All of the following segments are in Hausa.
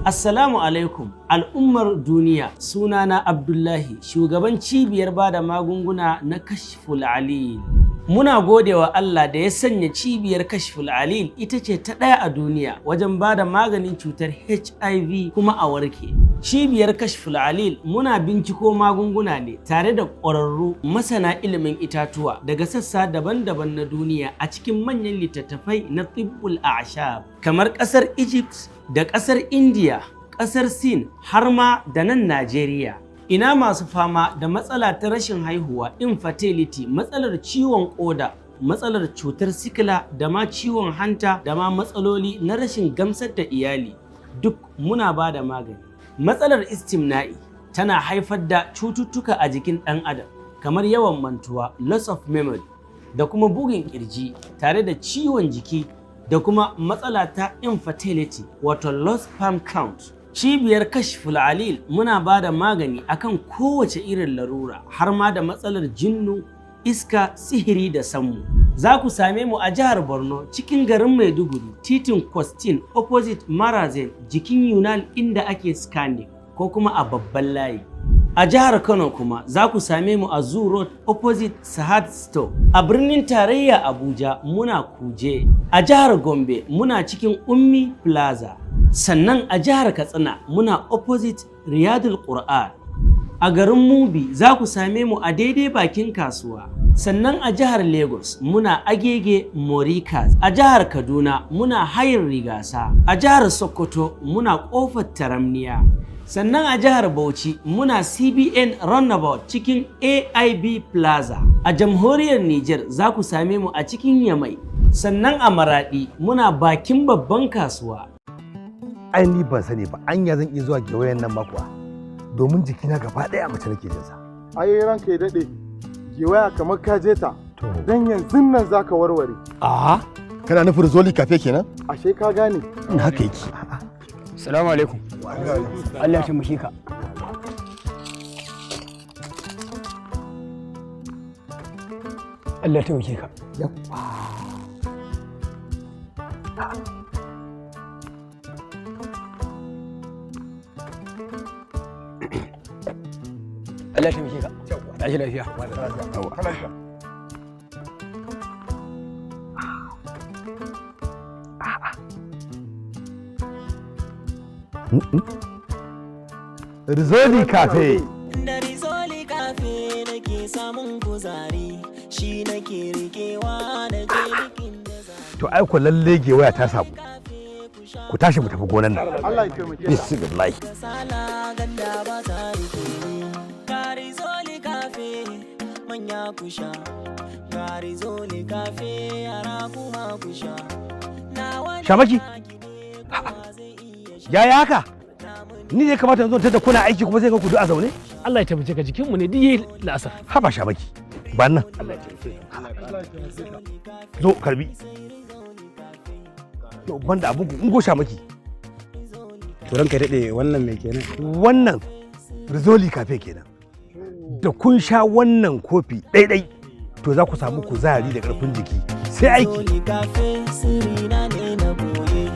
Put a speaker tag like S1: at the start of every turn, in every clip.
S1: Assalamu alaikum al'ummar duniya, sunana Abdullahi, shugaban cibiyar bada magunguna na Kashful Alil. Muna gode wa Allah da ya sanya cibiyar Kashful Alil ita ce ta ɗaya a duniya wajen bada maganin cutar HIV kuma a warke. Cibiyar Kashful Alil muna binciko magunguna ne tare da ƙwararru masana ilimin itatuwa daga sassa daban-daban na duniya a cikin manyan littattafai na tibbul a'shab kamar ƙasar Egypt da ƙasar India, ƙasar Sin har ma da nan Najeriya. Ina masu fama da matsala ta rashin haihuwa, infertility, matsalar ciwon ƙoda, matsalar cutar sikila da ma ciwon hanta da ma matsaloli na rashin gamsar da iyali, duk muna ba da magani. Matsalar istimna'i tana haifar da cututtuka a jikin ɗan adam kamar yawan mantuwa, loss of memory da kuma bugun ƙirji tare da ciwon jiki da kuma matsala ta infertility wato low sperm count. Cibiyar Kashful Alil muna ba da magani akan kowace irin larura har ma da matsalar jinnu, iska, sihiri da sammu. Za ku same mu a jihar Borno cikin garin Maiduguri, titin Kwastin opposite Marazen jikin Yunal inda ake scanning ko kuma a babban layi. A jihar Kano kuma za ku same mu a Zoo Road opposite Sahad Store. A birnin tarayya Abuja muna Kuje. A jihar Gombe muna cikin Ummi Plaza. Sannan a jihar Katsina muna opposite Riyadul Qur'an. A garin Mubi za ku same mu a daidai bakin kasuwa. Sannan a jihar Lagos muna Agege Morikas. A jihar Kaduna muna Hayin Rigasa. A jihar Sokoto muna Ƙofar Taramniya. Sannan a jihar Bauchi muna CBN Runabout cikin AIB Plaza. A jamhuriyar Niger za ku same mu a cikin Yamai. Sannan a Maradi muna bakin babban kasuwa.
S2: Ai ni ban sani ba, anya zan iya zuwa gewayen nan makuwa domin jikina gaba ɗaya mace nake jin sa.
S3: Ai ranka ya daɗe, gewaya kamar ka je ta dan yanzu nan zaka warware.
S2: A kana nufin Rizoli Cafe kenan?
S3: Ashe ka gane.
S2: Haka yake.
S4: Assalamu alaikum. Allah ya taimake ka. Allah ya taimake ka. Allah ya taimake ka. Tashi lafiya.
S2: Rizoli Cafe.
S5: Da Rizoli Cafe nake samun kuzari, shi nake rikewa da jerikin da zari.
S2: To ai ku lalle gewaya ta samu. Ku tashi mu tafi gonan nan.
S3: Allah ya taimake ka.
S2: Bismillah.
S5: Sala ganda ba ta rike ni. Ga Rizoli Cafe manya kusha. Ga Rizoli Cafe yara kuma kusha.
S2: Shamaki. Yaya haka? Ni ne kamata yanzu ta kuna aiki kuma zai ga kudu a zaune?
S4: Allah ya taimake ka, jikinmu ne duk yayi la'asar.
S2: Haba Shamaki. Ba nan. Zo karbi. To banda abun ku in go Shamaki.
S6: To ranka daɗe wannan me kenan?
S2: Wannan Rizoli Cafe kenan. Da kun sha wannan kofi ɗaiɗai to za ku samu kuzari da ƙarfin jiki sai aiki.
S5: Rizoli Cafe sirina ne na boye.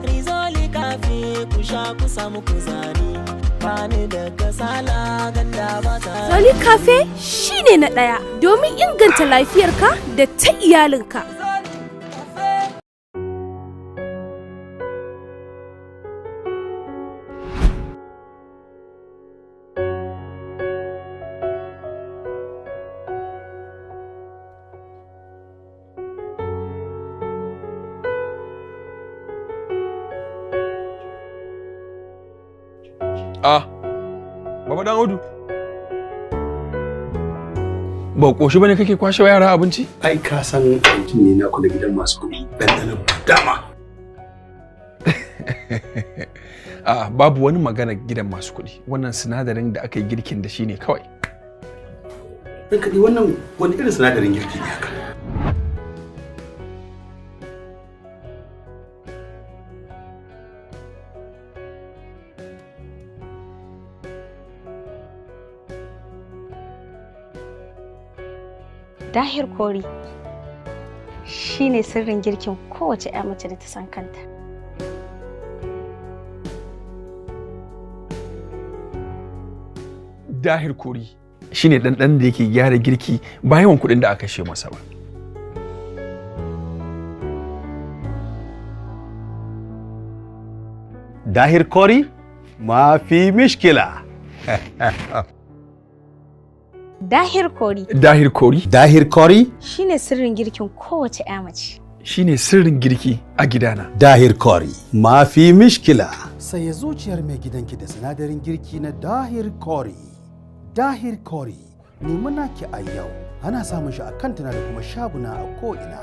S5: Rizoli Cafe ku sha ku samu kuzari. Bani da kasala ganda ba ta.
S7: Rizoli Cafe shine na ɗaya domin inganta lafiyarka da ta iyalinka.
S8: Baba dan Audu. Ba koshi bane kake kwashe wa yara abinci?
S9: Ai ka san mutum ne na kula gidan masu kuɗi ɗanɗanon dama.
S8: Babu wani magana gidan masu kuɗi. Wannan sinadarin da aka yi girkin da shi ne kawai.
S9: Dan kaɗi wannan wani irin sinadarin girki ne haka?
S10: Dahir Kori shine sirrin girkin kowace 'ya mace da ta san kanta.
S8: Dahir Kori shine ɗanɗan da yake gyara girki ba yawan kuɗin da aka kashe masa ba.
S2: Dahir Kori ma fi mishkila.
S10: Dahir Kori.
S8: Dahir Kori.
S2: Dahir Kori
S10: Shine sirrin girkin kowace 'ya mace.
S8: shine sirrin girki a gidana.
S2: Dahir Kori ma fi mishkila.
S11: Saye zuciyar mai gidanki da sinadarin girki na Dahir Kori. Dahir Kori nemi naki a yau. Ana samun shi a kantuna da kuma shaguna a ko'ina.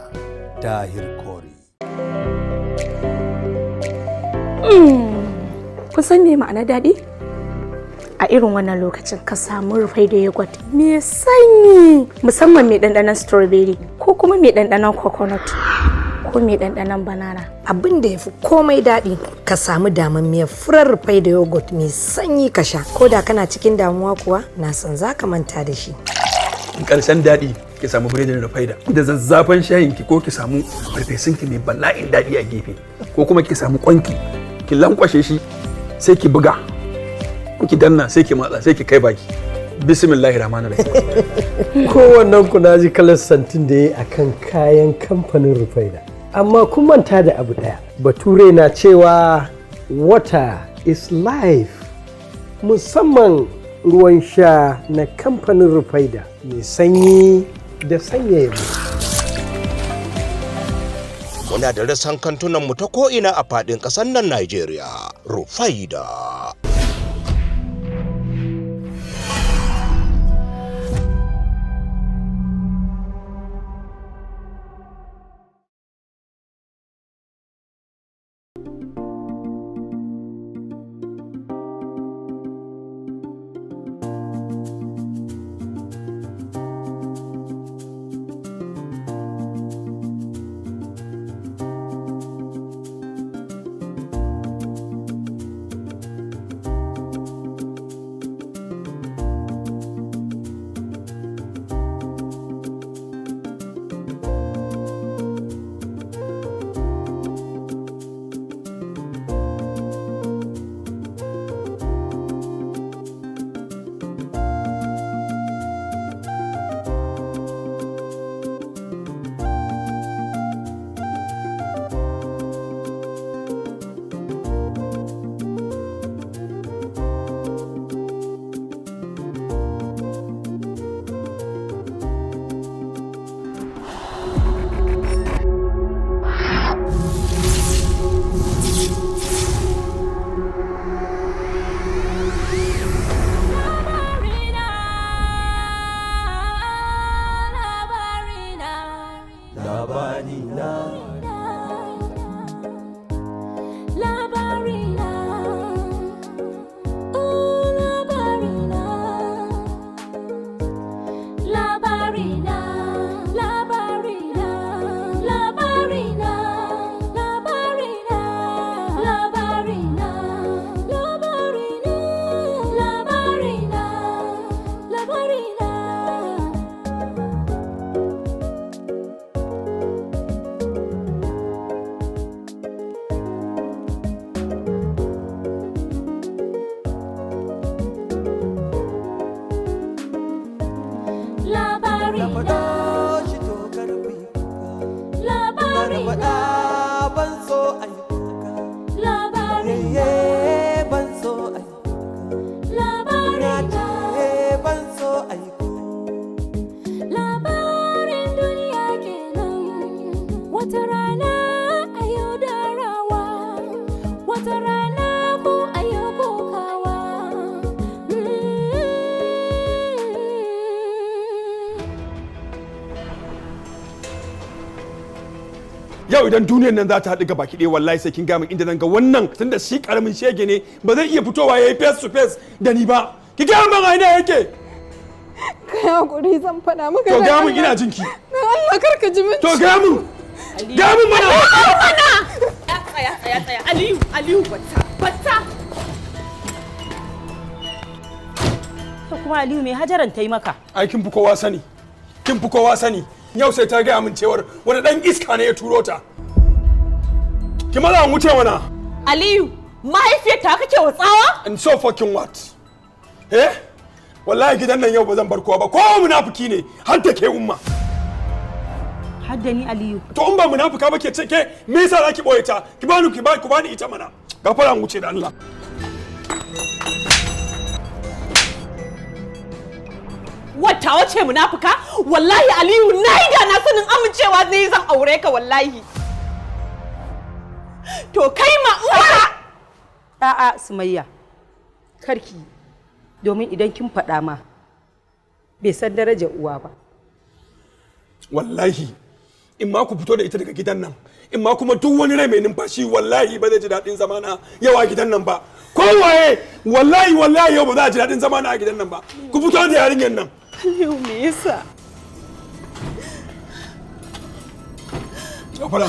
S11: Dahir Kori.
S7: Kun san me ma'ana daɗi? A irin wannan lokacin ka samu rufai da yogurt mai sanyi, musamman mai ɗanɗanon strawberry ko kuma mai ɗanɗanon coconut ko mai ɗanɗanon banana.
S12: Abin da ya fi komai daɗi ka samu damammiyar furar rufai da yogurt mai sanyi ka sha. Ko da kana cikin damuwa kuwa na san za ka manta da shi.
S8: Ƙarshen daɗi ki samu biredin rufaida da zazzafan shayin ki ko ki samu farfesun ki mai bala'in daɗi a gefe ko kuma ki samu kwanki ki lankwashe shi sai ki buga ki danna sai ki matsa sai ki kai baki. Bismillahir rahmanir rahim.
S13: Kowannen ku naji kalar santin da yayi akan kayan kamfanin Rufaida. Amma kun manta da abu daya. Bature na cewa water is life. Musamman ruwan sha na kamfanin Rufaida mai sanyi da sanyaya mu.
S14: Muna da rasan kantunan mu ta ko'ina a faɗin ƙasar nan Najeriya. Rufaida.
S8: Yau idan duniyar nan za ta haɗu gaba ɗaya wallahi sai kin gamin inda nan ga wannan tunda shi karamin shege ne ba zai iya fitowa yayi face to face da ni ba. Ki ga min aina yake.
S15: Kai hakuri zan faɗa maka.
S8: To ga min ina jinki.
S15: Dan Allah karka ji min.
S8: To ga min. Ga min mana.
S15: Tsaya. Aliyu batta.
S16: To kuma Aliyu me Hajaran ta yi maka?
S8: Ai kin fi kowa sani. yau sai ta gaya min cewar wani dan iska ne ya turo ta. Ki maza mu wuce mana.
S15: Aliyu, mahaifiyar ta kake wa tsawa?
S8: And so fucking what? Wallahi gidan nan yau ba zan bar kowa ba. Kowa munafiki ne har da ke umma.
S15: Har da ni Aliyu.
S8: To in ba munafika ba ke ce ke me yasa zaki boye ta? Ki bani ita mana. Gafara mu wuce da Allah.
S15: Wata wace munafika? Wallahi Aliyu nayi da na sanin amincewa ne zan aure ka wallahi. To kai ma
S16: a'a Sumayya. Karki domin idan kin faɗa ma bai san darajar uwa ba.
S8: Wallahi in ma ku fito da ita daga gidan nan in ma kuma duk wani rai mai numfashi wallahi ba zai ji daɗin zamana yau a gidan nan ba. Kowaye wallahi yau ba za a ji daɗin zamana a gidan nan ba. Ku fito da yarinyar nan.
S15: Aliyu me yasa?
S8: Gafara.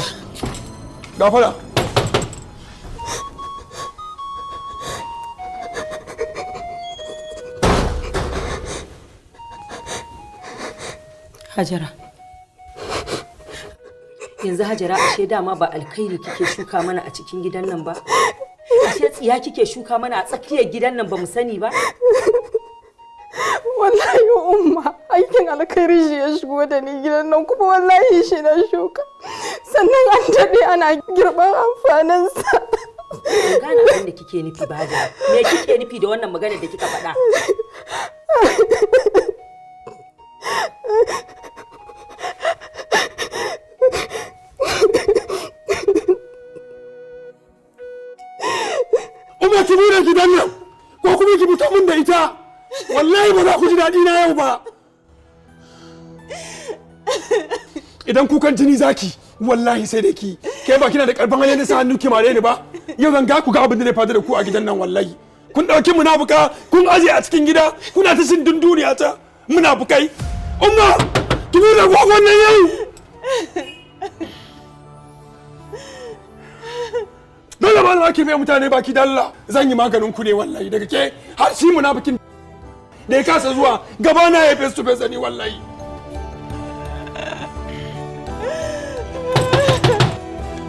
S16: Hajara. Yanzu Hajara ashe dama ba alkhairi kike shuka mana a cikin gidan nan ba? Ashe tsiya kike shuka mana a tsakiyar gidan nan ba mu sani ba?
S15: Wallahi umma, aikin alkhairi shi ya shigo da ni gidan nan kuma wallahi shi na shuka. Sannan an daɗe ana girban amfaninsa.
S16: Ban gane abin da kike nufi ba Hajara. Me kike nufi da wannan magana da kika faɗa?
S8: Umma ki bude gidan nan ko kuma ki fito min da ita. Wallahi ba za ku ji daɗi na yau ba. Idan kukan jini zaki wallahi sai da ki. Ke ba kina da karfin hali da sa hannu ki mare ni ba. Yau zan ga ku ga abin da zai faru da ku a gidan nan wallahi. Kun dauki munafuka kun aje a cikin gida kuna ta sin dunduniya ta munafukai. Umma ki bude gogon nan yau. Dole ba za ki mai mutane baki dalla zan yi maganin ku ne wallahi daga ke har shi munafikin da ya kasa zuwa gaba na ya face to face ni wallahi.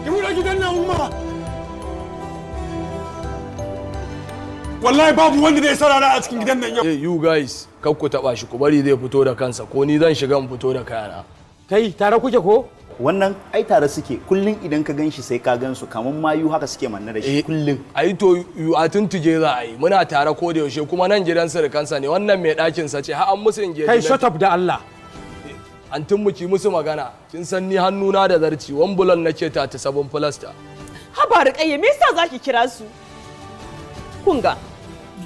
S8: Ki bude gidan nan umma. Wallahi babu wanda zai sarara a cikin gidan nan yau.
S17: Hey you guys, kar ku taba shi ku bari zai fito da kansa ko ni zan shiga in fito da kayana.
S6: Kai tare kuke ko?
S18: Wannan ai tare suke kullun idan ka ganshi sai ka gansu kaman mayu haka suke manne da shi kullun.
S17: Ai to you are tuntuge za a yi muna tare ko da yaushe kuma nan gidan kansa ne wannan mai ɗakin sa ce har an musu inge.
S6: Kai shut up da Allah.
S17: Antin mu ki musu magana kin san ni hannuna da zarci wambulan nake ta 7 plaster.
S15: Haba Rukayya me yasa zaki kira su? Kun ga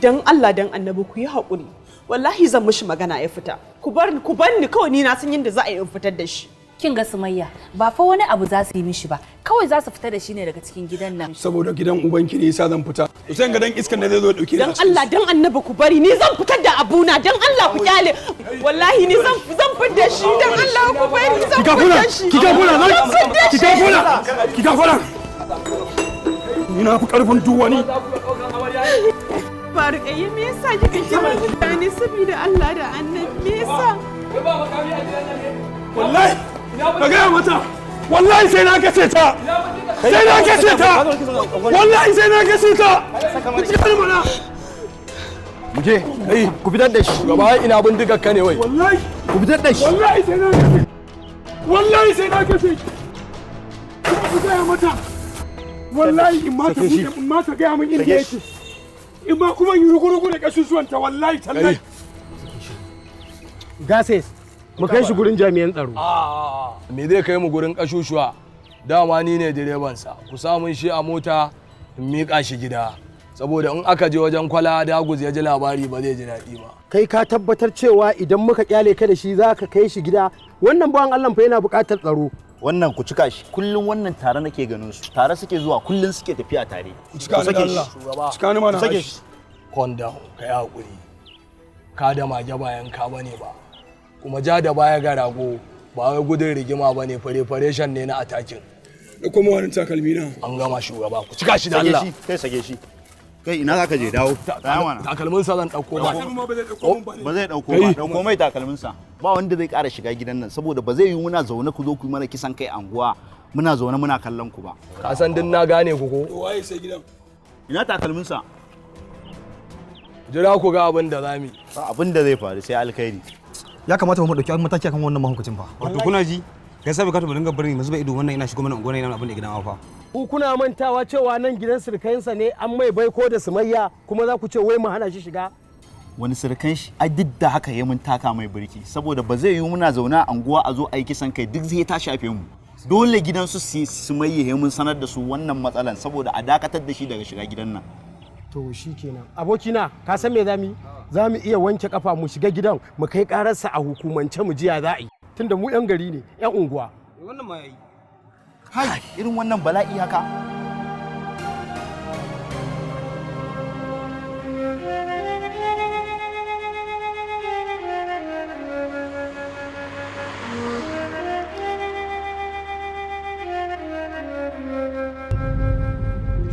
S15: dan Allah dan Annabi ku yi haƙuri. Wallahi zan mishi magana ya fita. Ku bar ni kawai ni na san yadda za a yi fitar da shi.
S19: Kin ga Sumayya ba fa wani abu za su yi mishi ba kawai za su fita da shi ne daga cikin gidan nan
S8: saboda gidan ubanki ne yasa zan fita to sai ga dan iskan da zai zo dauke
S15: dan Allah dan Annabi ku bari ni zan fitar da abuna dan Allah ku kyale wallahi ni zan fitar da shi dan Allah ku bari zan fitar da shi
S8: ki gafara ni na ku karfin duwani
S15: Faruk ayi me yasa kika kira mutane saboda Allah da Annabi me yasa
S8: wallahi ka gaya mata wallahi sai na kashe ta wallahi sai na kashe ta ku ci mana
S17: mu je kai ku fitar da shi gaba ina bindigar ka ne wai
S8: wallahi
S17: ku fitar da shi
S8: wallahi sai na kashe ku gaya mata wallahi in ma ka gaya min inda yake in ma kuma yi rugu-rugu da kasusuwanta wallahi tallahi
S6: gases mu kai shi gurin jami'an tsaro.
S17: Me zai kai mu gurin kashushuwa? Dama ni ne direban sa. Ku samun shi a mota in miƙa shi gida. Saboda in aka je wajen kwala Dagus ya ji labari ba zai ji daɗi ba.
S6: Kai ka tabbatar cewa idan muka kyale ka da shi za ka kai shi gida wannan bawan Allah fa yana buƙatar tsaro.
S18: Wannan ku cika shi kullun wannan tare nake ganin su tare suke zuwa kullun suke tafiya tare.
S8: Ku cika ni Allah. Cika ni mana.
S18: Sake shi.
S17: Konda kai hakuri. Ka da mage bayan ka bane ba. Kuma ja da baya ga rago ba wai gudun rigima ba ne preparation ne na attacking.
S8: Da kuma wani takalmi na.
S17: An gama shugaba ku cika shi da Allah.
S18: Kai sage shi. Kai ina zaka je dawo.
S17: Takalmin sa zan dauko ba.
S18: Ba zai dauko ba. Dauko mai takalmin sa. ba wanda zai ƙara shiga gidan nan saboda ba zai yi muna zaune ku zo ku yi mana kisan kai anguwa muna zaune muna kallon ku ba.
S17: Ka san din na gane ku ko?
S8: Waye sai gidan?
S18: Ina takalmin sa.
S17: Jira ku ga abin da zamu yi.
S18: Abin da zai faru sai alkhairi.
S4: Ya kamata mu dauki mataki akan wannan mahaukacin fa. Wato kuna ji? Kai sai ka dinga barin mu zuba ido wannan ina shigo mana unguwar ina abin da gidan fa.
S6: Ku kuna mantawa cewa nan gidan sirkayensa ne an mai baiko da sumayya kuma za ku ce wai mu hana shi shiga?
S18: Wani sirkan shi a duk da haka ya mun taka mai birki saboda ba zai yi muna zaune a anguwa a zo a yi kisan kai duk zai ta shafe mu. Dole gidan su sumayya mun sanar da su wannan matsalan saboda a dakatar da shi daga shiga gidan nan.
S6: To shi kenan. Abokina ka san me zamu yi? Za mu iya wanke kafa mu shiga gidan mu kai kararsa a hukumance mu jiya za a yi. Tunda mu 'yan gari ne 'yan unguwa.
S4: Wannan ma yayi.
S18: Hai irin wannan bala'i haka.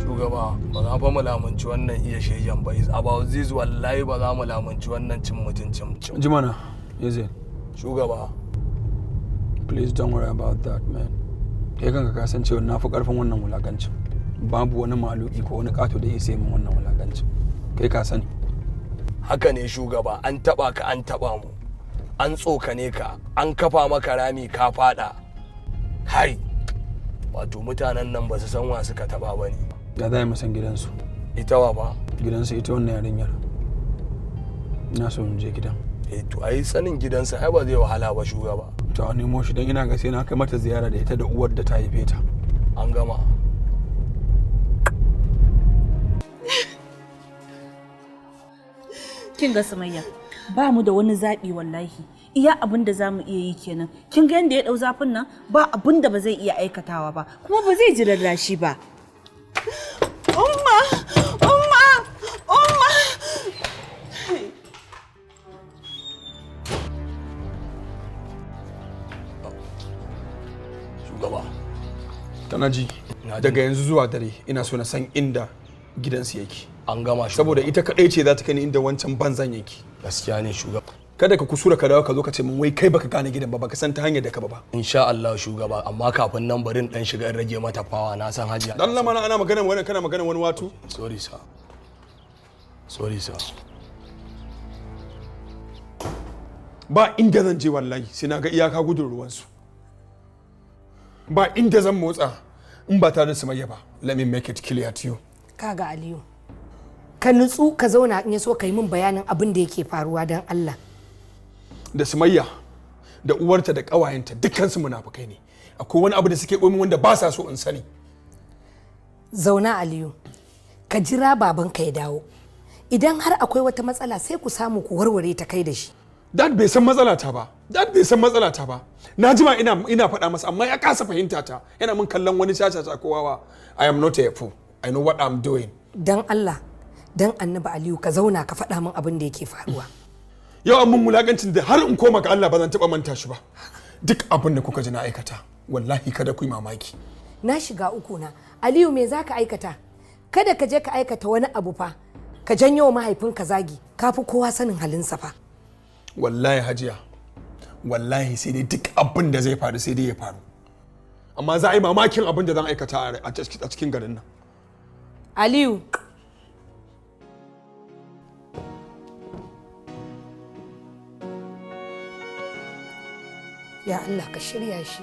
S17: Shugaba ba za fa mu lamunci wannan iya shegen ba. About this wallahi ba za mu lamunci wannan cin mutuncin.
S8: Jimana, is it?
S17: Shugaba.
S8: Please don't worry about that, man. Kai kanka ka san cewa na fi karfin wannan wulakancin. Babu wani maluki ko wani kato da ya sai min wannan wulakancin. Kai ka sani.
S17: Haka ne shugaba, an taba ka an taba mu. An tsokane ka, an kafa maka rami ka fada. Hai. Wato mutanen nan ba su san wa suka taba ba ne.
S8: Ya za mu san gidansu.
S17: Ita wa ba?
S8: Gidansu ita wannan yarinyar. Ina so in je gidan.
S17: To ai sanin gidansa ai ba zai wahala ba shugaba.
S8: To a nemo shi don ina ga sai na kai mata ziyara da ita da uwar da ta haife ta.
S17: An gama.
S19: Kin ga Sumayya, ba mu da wani zaɓi wallahi. Iya abin da za mu iya yi kenan. Kin ga yadda ya ɗau zafin nan ba abin da ba zai iya aikatawa ba, kuma ba zai ji rarrashi ba.
S15: Umma! Umma! Umma!
S17: Shugaba.
S8: Kana ji? Daga yanzu zuwa dare ina so na san inda gidansu yake.
S17: An gama
S8: saboda ita kadai ce za ta kai ni inda wancan banzan yake.
S17: Gaskiya ne shugaba.
S8: Kada ka kusura ka dawo ka zo ka ce min wai kai baka gane gidan ba baka san ta hanyar da ka ba.
S17: Insha Allah shugaba, amma kafin nan barin dan shiga in rage mata fawa na san hajiya.
S8: Dan lamana ana magana wannan kana magana wani watu.
S17: Sorry sir. Sorry sir.
S8: Ba inda zan je wallahi sai na ga iyaka gudun ruwansu. Ba inda zan motsa in ba tare da Sumayya ba. Let me make it clear to you.
S12: Kaga Aliyu, ka nutsu ka zauna in so ka yi min bayanin abin da yake faruwa don Allah.
S8: Da Sumayya da uwarta da ƙawayenta dukkansu munafukai ne. Akwai wani abu da suke komi wanda ba sa so in sani.
S12: Zauna Aliyu, ka jira babanka ya dawo. Idan har akwai wata matsala sai ku samu ku warware ta kai da shi.
S8: Dad bai san matsalata ba. Dad bai san matsalata ba. Na jima ina faɗa masa amma ya kasa fahimta ta. Yana min kallon wani shashasha kowa. I am not a fool. I know what I'm doing.
S12: Dan Allah, dan Annabi Aliyu ka zauna ka faɗa min abin da yake faruwa.
S8: Yau an mun mulakancin da har in koma ga Allah ba zan taɓa manta shi ba. Duk abin da kuka ji na aikata, wallahi kada ku yi mamaki.
S12: Na shiga uku na. Aliyu me za ka aikata? Kada ka je ka aikata wani abu fa. Ka janyo mahaifinka zagi, ka fi kowa sanin halinsa fa.
S8: Wallahi Hajiya, wallahi sai dai duk abin da zai faru sai dai ya faru. Amma za a yi mamakin abin da zan aikata a cikin garin nan.
S12: Aliyu. Ya Allah ka shirya shi.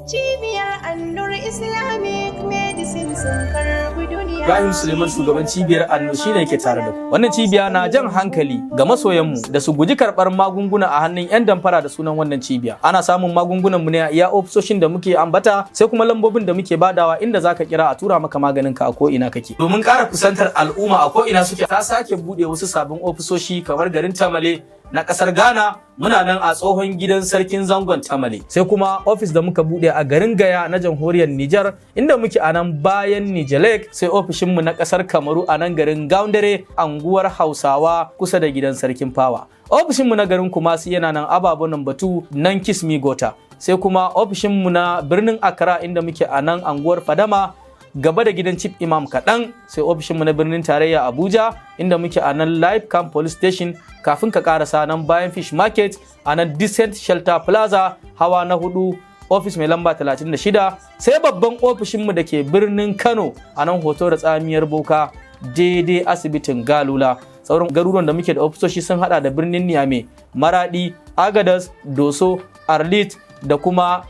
S5: Cibiyar Annur Islamic Medicine sun karbi duniya.
S20: Ibrahim Suleiman shugaban cibiyar Annur shine yake tare da ku. Wannan cibiya na jan hankali ga masoyanmu da su guji karɓar magunguna a hannun 'yan damfara da sunan wannan cibiya. Ana samun magungunan mu ne a iya ofisoshin da muke ambata sai kuma lambobin da muke badawa inda zaka kira a tura maka maganin ka a ko ina kake. Domin ƙara kusantar al'umma a ko ina suke ta sake bude wasu sabbin ofisoshi kamar garin Tamale na kasar Ghana. Muna nan a tsohon gidan sarkin zangon Tamale. Sai kuma ofis da muka bude a garin Gaya na jamhuriyar Nijar inda muke a nan bayan Nijalek. Sai ofishin mu na kasar Kamaru a nan garin Gaundare anguwar Hausawa kusa da gidan sarkin Fawa. Ofishin mu na garin Kumasi yana nan Ababo number 2 nan Kismi Gota. Sai kuma ofishin mu na birnin Accra inda muke a nan anguwar Fadama gaba da gidan Chief Imam kaɗan sai ofishinmu na birnin tarayya Abuja inda muke a nan Live Camp Police Station kafin ka karasa nan bayan Fish Market a nan Decent Shelter Plaza hawa na 4 ofis mai lamba 36 sai babban ofishinmu da ke birnin Kano a nan hoto da tsamiyar Boka daidai asibitin Galula. Sauran garuruwan da muke da ofisoshi sun hada da birnin Niamey, Maradi, Agadas, Doso, Arlit da kuma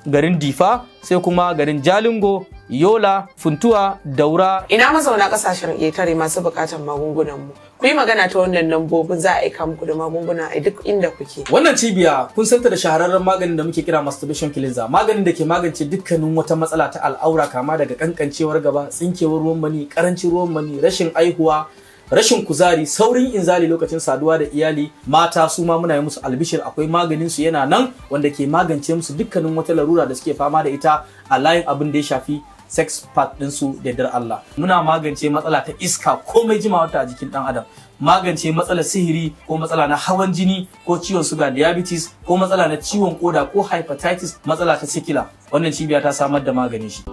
S20: garin Difa sai kuma garin Jalingo, Yola, Funtuwa, Daura.
S15: Ina mazauna kasashen ƙetare masu buƙatar magungunan mu. Ku yi magana ta wannan lambobin za a aika muku da magunguna a duk inda kuke.
S20: Wannan cibiya kun santa da shahararren maganin da muke kira masturbation cleanser, maganin da ke magance dukkanin wata matsala ta al'aura kama daga kankancewar gaba, tsinkewar ruwan mani, karancin ruwan mani, rashin aihuwa, rashin kuzari, saurin inzali lokacin saduwa da iyali. Mata su ma muna yi musu albishir akwai maganin su yana nan wanda ke magance musu dukkanin wata larura da suke fama da ita a layin abin da ya shafi sex part ɗinsu da dar Allah. Muna magance matsala ta iska komai jimawa ta a jikin ɗan adam, magance matsalar sihiri ko matsala na hawan jini ko ciwon suga diabetes ko matsala na ciwon koda ko hepatitis, matsala ta sikila. Wannan cibiya ta samar da magani shi.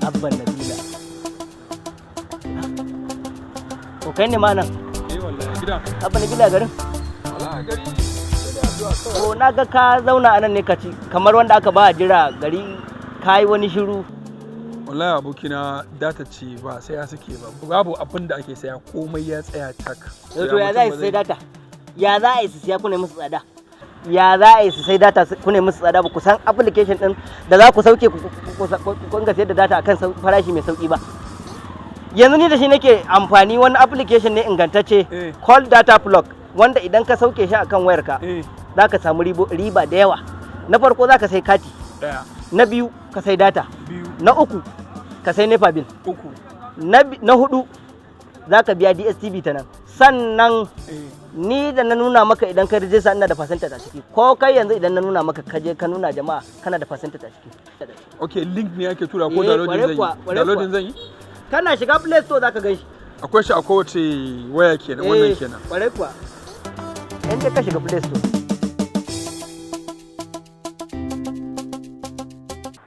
S21: Abban Nabila. Ko kai ne ma nan?
S17: Wallahi gida.
S21: Abban Nabila garin?
S17: Wallahi gari.
S21: Ko na ga ka zauna a nan ne ka ci kamar wanda aka ba a jira gari ka yi wani shiru.
S17: Wallahi abokina data ce ba sai ya sake ba. Babu abin da ake saya komai ya tsaya tak.
S21: To ya za a yi sai data? Ya za a yi su siya kuna musu tsada? Ya za a yi su sai data kuna musu tsada ba ku san application din da za ku sauke ku ga sayar da data akan farashi mai sauki ba. Yanzu ni da shi nake amfani wani application ne ingantacce call data plug wanda idan ka sauke shi akan wayarka za ka samu riba da yawa. Na farko za ka sai kati, na biyu ka sai data, na uku ka sai nepa bill, na hudu za ka biya DSTV ta nan. Sannan ni da na nuna maka idan ka rijista ina da percentage a ciki, ko kai yanzu idan na nuna maka kaje ka nuna jama'a kana da percentage a ciki.
S17: Okay, link ne ake tura ko downloading zan yi?
S21: Kana shiga Play Store za ka gan shi.
S17: Akwai shi a kowace waya kenan, wannan kenan.
S21: Kwarai kuwa. Inda ka shiga Play Store.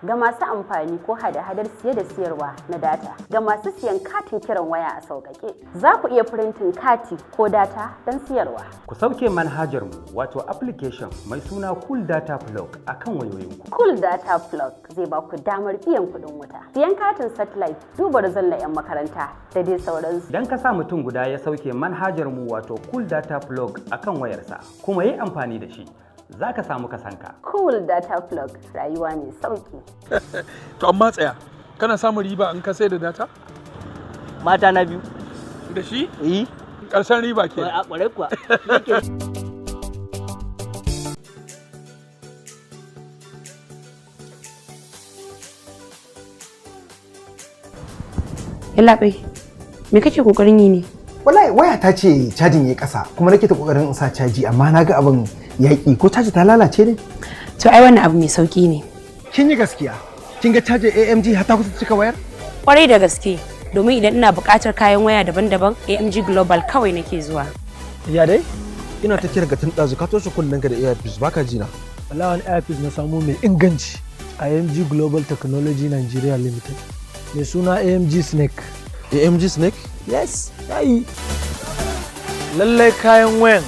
S22: Ga masu amfani ko hada-hadar siye da siyarwa na data, ga masu siyan katin kiran waya a sauƙaƙe, za ku iya firintin kati ko data don siyarwa.
S23: Ku sauke manhajar mu wato application mai suna Cool Data Plug akan wayoyinku.
S22: Cool Data Plug zai ba ku damar biyan kuɗin wuta, siyan katin satellite, duba rizon 'yan makaranta da dai sauransu.
S23: Idan ka sa mutum guda ya sauke manhajar mu wato Cool Data Plug akan wayarsa kuma yi amfani da shi, za ka samu kasanka.
S22: Cool Data Plug, rayuwa mai sauki.
S17: To amma tsaya, kana samun riba in ka sai da data?
S21: Mata na biyu.
S17: Da shi?
S21: Yi.
S17: Ƙarshen riba ke.
S21: A ƙwarai kuwa.
S24: Yallaɓai, me kake ƙoƙarin yi ne?
S25: Wallahi waya ta ce cajin ya ƙasa kuma nake ta ƙoƙarin in sa caji amma na ga abin yaƙi ko caji ta lalace ne?
S24: To ai wannan abu mai sauƙi ne.
S25: Kin yi gaskiya. Kin ga cajin AMG har ta kusa cika wayar?
S24: Kwarai da gaske, domin idan ina buƙatar kayan waya daban-daban AMG Global kawai nake zuwa.
S6: Ya dai? Ina ta kira ga tun ɗazu ka toshe kunnenka da earpiece baka ji na. Wallahi wani earpiece na samu mai inganci. AMG Global Technology Nigeria Limited. Mai suna AMG Snake. AMG Snake? Yes, yayi. Lallai kayan wayan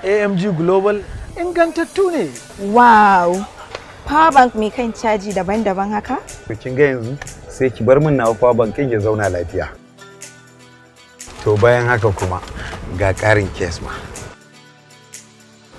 S6: AMG Global ingantattu ne.
S26: Wow! Power bank mai kan caji daban-daban haka?
S27: Kin ga yanzu sai ki bar min nawa power bank ya zauna lafiya. To bayan haka kuma ga ƙarin case ma.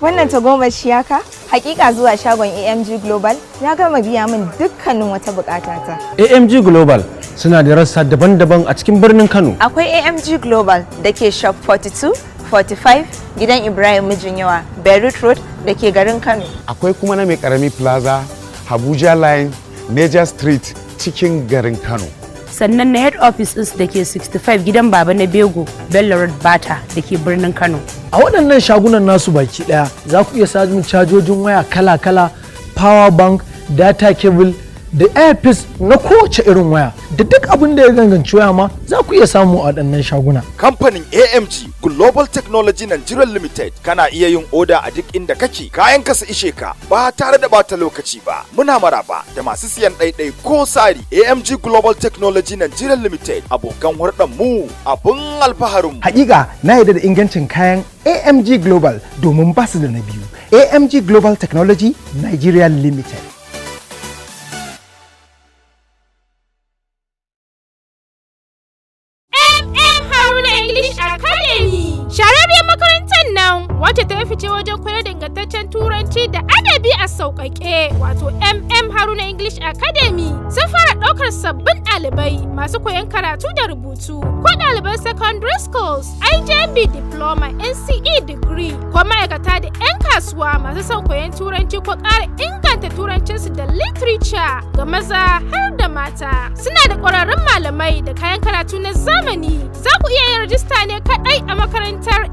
S26: Wannan tagomashi haka? Hakika zuwa shagon AMG Global ya gama biya min dukkanin wata bukatata.
S6: AMG Global suna da rassa daban-daban a cikin birnin Kano.
S26: Akwai AMG Global da ke shop 42, 45 gidan Ibrahim Mijinyawa, Beirut Road da ke garin Kano.
S27: Akwai kuma na mai karami Plaza, Abuja Line, Niger Street cikin garin Kano.
S24: Sannan na head office ɗinsu da ke 65 gidan Baba na Bego, Bello Road Bata da ke birnin Kano.
S6: A waɗannan shagunan nasu baki ɗaya za ku iya samun cajojin waya kala-kala, power bank, data cable, da airpiece na kowace irin waya da duk abin da ya ganganci waya ma za ku iya samu a waɗannan shaguna.
S1: Kamfanin AMG Global Technology Nigeria Limited kana iya yin oda a duk inda kake kayan ka su ishe ka ba tare da bata lokaci ba. Muna maraba da masu siyan ɗaiɗai ko sari. AMG Global Technology Nigeria Limited abokan hulɗar mu abun alfaharin mu.
S25: Hakika na yarda da ingancin kayan AMG Global domin ba su da na biyu. AMG Global Technology Nigeria Limited.
S2: Shararriyar makarantar nan wacce ta fice wajen koyar da ingantaccen turanci da adabi a sauƙaƙe wato Haruna English Academy sun fara ɗaukar sabbin ɗalibai masu koyon karatu da rubutu ko ɗaliban secondary schools, IJB diploma, NCE degree ko ma'aikata da 'yan kasuwa masu son koyon turanci ko ƙara inganta turancinsu da literature ga maza har da mata. Suna da ƙwararrun malamai da kayan karatu na zamani. Za ku iya yin rajista ne kaɗai a makarantar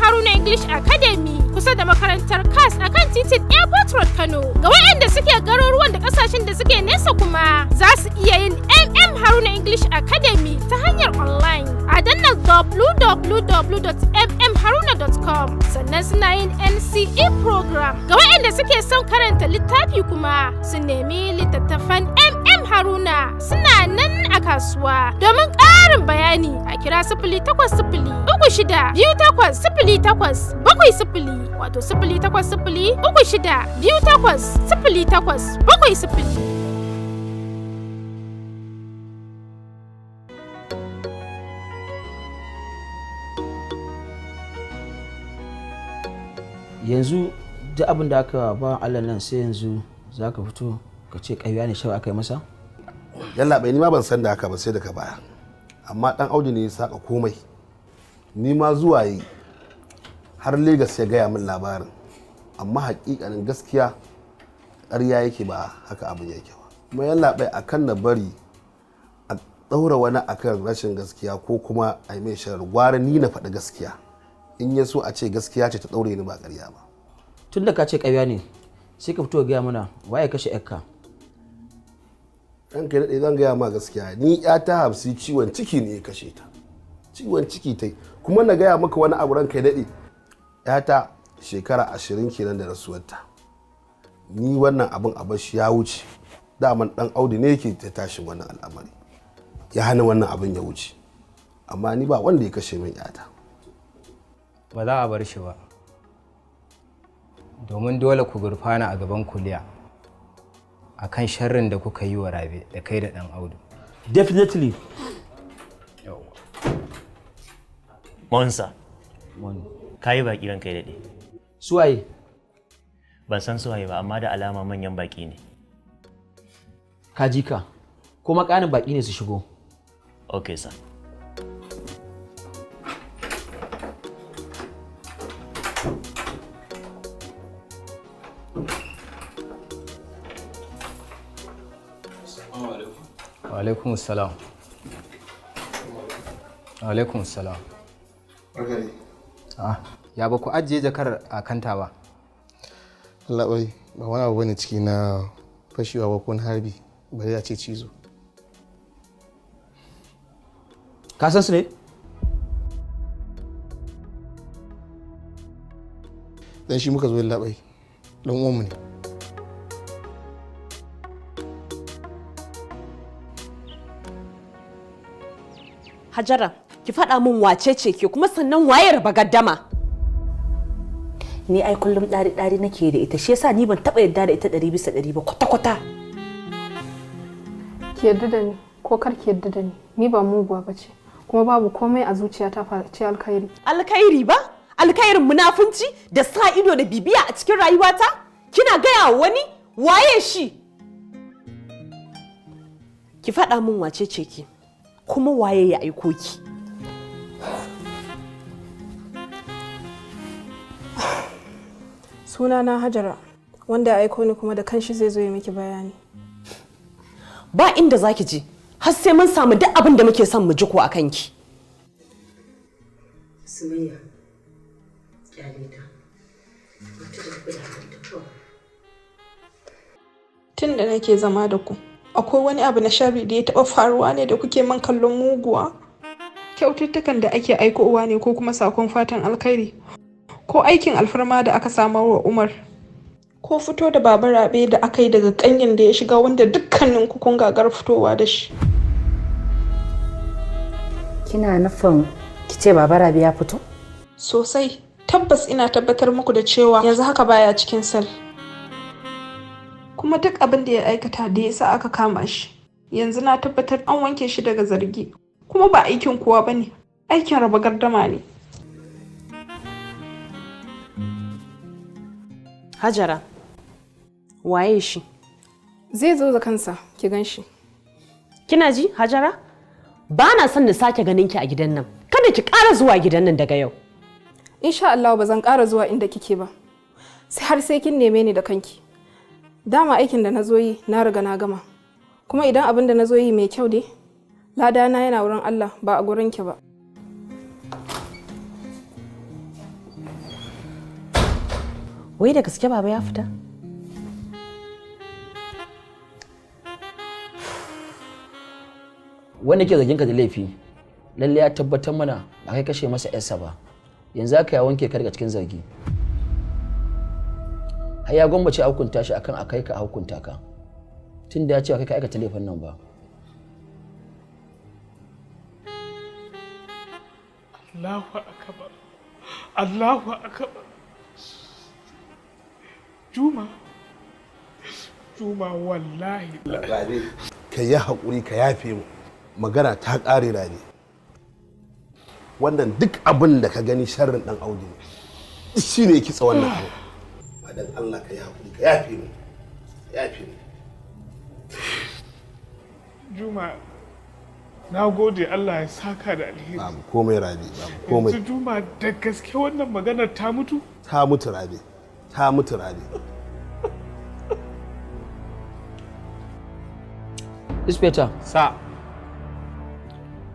S2: Haruna English Academy kusa da makarantar CAS a kan titin Airport Road Kano. Ga waɗanda suke garuruwan da ƙasashen da suke nesa kuma za su iya yin Haruna English Academy ta hanyar online a danna www.mmharuna.com. Sannan suna yin NCE program. Ga waɗanda suke son karanta littafi kuma su nemi littattafan Haruna suna nan a kasuwa. Domin ƙarin bayani a kira 0800-3628-08-70 wato 0800-3628-08-70.
S3: Yanzu duk abin da aka ba Allah nan sai yanzu za ka fito ka ce ƙarya ne shawar aka yi masa?
S7: Yalla bai ni ma ban san da haka ba sai daga baya. Amma dan Audu ne ya saka komai. Ni ma zuwa yi har Lagos ya gaya min labarin. Amma hakikanin gaskiya ƙarya yake ba haka abin yake ba. Kuma yalla bai akan na bari a ɗaura wani akan rashin gaskiya ko kuma a yi mai sharar gwara ni na faɗi gaskiya. In ya so a ce gaskiya ce ta ɗaure ni ba ƙarya ba.
S3: Tun da ka ce ƙarya ne sai ka fito gaya mana waye kashe yakka.
S7: Ɗan kai daɗe zan gaya ma gaskiya ni ta Hafsi ciwon ciki ne ya kashe ta. Ciwon ciki ta yi kuma na gaya maka wani abu ranka ya daɗe. Ta shekara 20 kenan da rasuwarta. Ni wannan abin a bashi ya wuce. Daman ɗan Audu ne yake ta tashin wannan al'amari. Ya hana wannan abin ya wuce. Amma ni ba wanda ya kashe min yata.
S9: Ba za a bar shi ba. Domin dole ku gurfana a gaban kuliya a kan sharrin da kuka yi wa Rabe da kai da ɗan Audu.
S10: Definitely. Monsa. Ka yi baƙi ranka ya daɗe.
S3: Suwaye?
S10: Ban san suwaye ba amma da alama manyan baƙi ne.
S3: Ka ji ka, kuma ƙanin baƙi ne su shigo.
S10: Okay, sir.
S9: Alaikum salam. Alaikum salam. Ya ba ku ajiye jakar a kanta ba?
S7: Labai ba wani abu bane ciki na fashewa ba ko na harbi bari a ce cizo.
S3: Ka san su ne?
S7: Dan shi muka zo labai. Dan uwanmu ne.
S15: Hajara, ki faɗa min wace ce ke kuma sannan waye raba gaddama?
S19: Ni ai kullum ɗari-ɗari nake da ita, shi yasa ni ban taɓa yarda da ita 100% ba kwata-kwata.
S11: Ki yarda da ni ko kar ki yarda da ni ba muguwa ba ce, kuma babu komai a zuciyata face alkhairi.
S15: Alkhairi ba? Alkhairin munafunci da sa ido da bibiya a cikin rayuwata? Kina gaya wa wani waye shi? Ki faɗa min wace ce ki? Kuma waye ya aiko ki?
S11: Sunana Hajara, wanda ya aiko ni kuma da kanshi zai zo ya miki bayani.
S15: Ba inda zaki je, har sai mun samu duk abin da muke son mu ji ko a kanki.
S24: Sumayya, kyale ta.
S11: Tun da nake zama da ku, akwai wani abu na sharri da ya taɓa faruwa ne da kuke man kallon muguwa? Kyaututtukan da ake aikowa ne ko kuma sakon fatan alkhairi? Ko aikin alfarma da aka samar wa Umar? Ko fito da Baba Rabe da aka yi daga ƙanyen da ya shiga wanda dukkanin ku kun gagar fitowa da shi?
S24: Kina nufin ki ce Baba Rabe ya fito?
S11: Sosai, tabbas ina tabbatar muku da cewa yanzu haka baya cikin sel. Kuma duk abin da ya aikata da yasa aka kama shi, yanzu na tabbatar an wanke shi daga zargi. Kuma ba aikin kowa bane, aikin raba gardama ne.
S15: Hajara, waye shi?
S11: Zai zo da kansa, ki gan shi.
S15: Kina ji, Hajara? Ba na son na sake ganin ki a gidan nan. Kada ki ƙara zuwa gidan nan daga yau.
S11: Insha Allah ba zan ƙara zuwa inda kike ba. Sai kin neme ni da kanki. Dama aikin da na zo yi na riga na gama. Kuma idan abin da na zo yi mai kyau ne, ladana yana wurin Allah ba a gurin ki ba.
S15: Wai da gaske baba ya fita?
S3: Wanda ke zargin ka da laifi lalle ya tabbatar mana ba kai kashe masa yarsa ba. Yanzu aka ya wanke ka daga cikin zargi. Har ya gwammace a hukunta shi akan a kai ka a hukunta ka. Tun da ya ce kai ka aikata laifin nan ba.
S4: Allahu akbar. Allahu akbar. Juma wallahi.
S7: Rabe, ka yi haƙuri ka yafe mu. Magana ta ƙare Rabe. Wannan duk abin da ka gani sharrin ɗan Audu ne. Shi ne kitsa wannan abu. Madan Allah ka yi haƙuri ka yafe mu. Yafe mu.
S4: Juma, na gode Allah ya saka da alheri.
S7: Babu komai Rabe, babu komai.
S4: Yanzu Juma da gaske wannan maganar ta mutu?
S7: Ta mutu Rabe. Ta mutu Rabe.
S3: Inspector.
S17: Sa.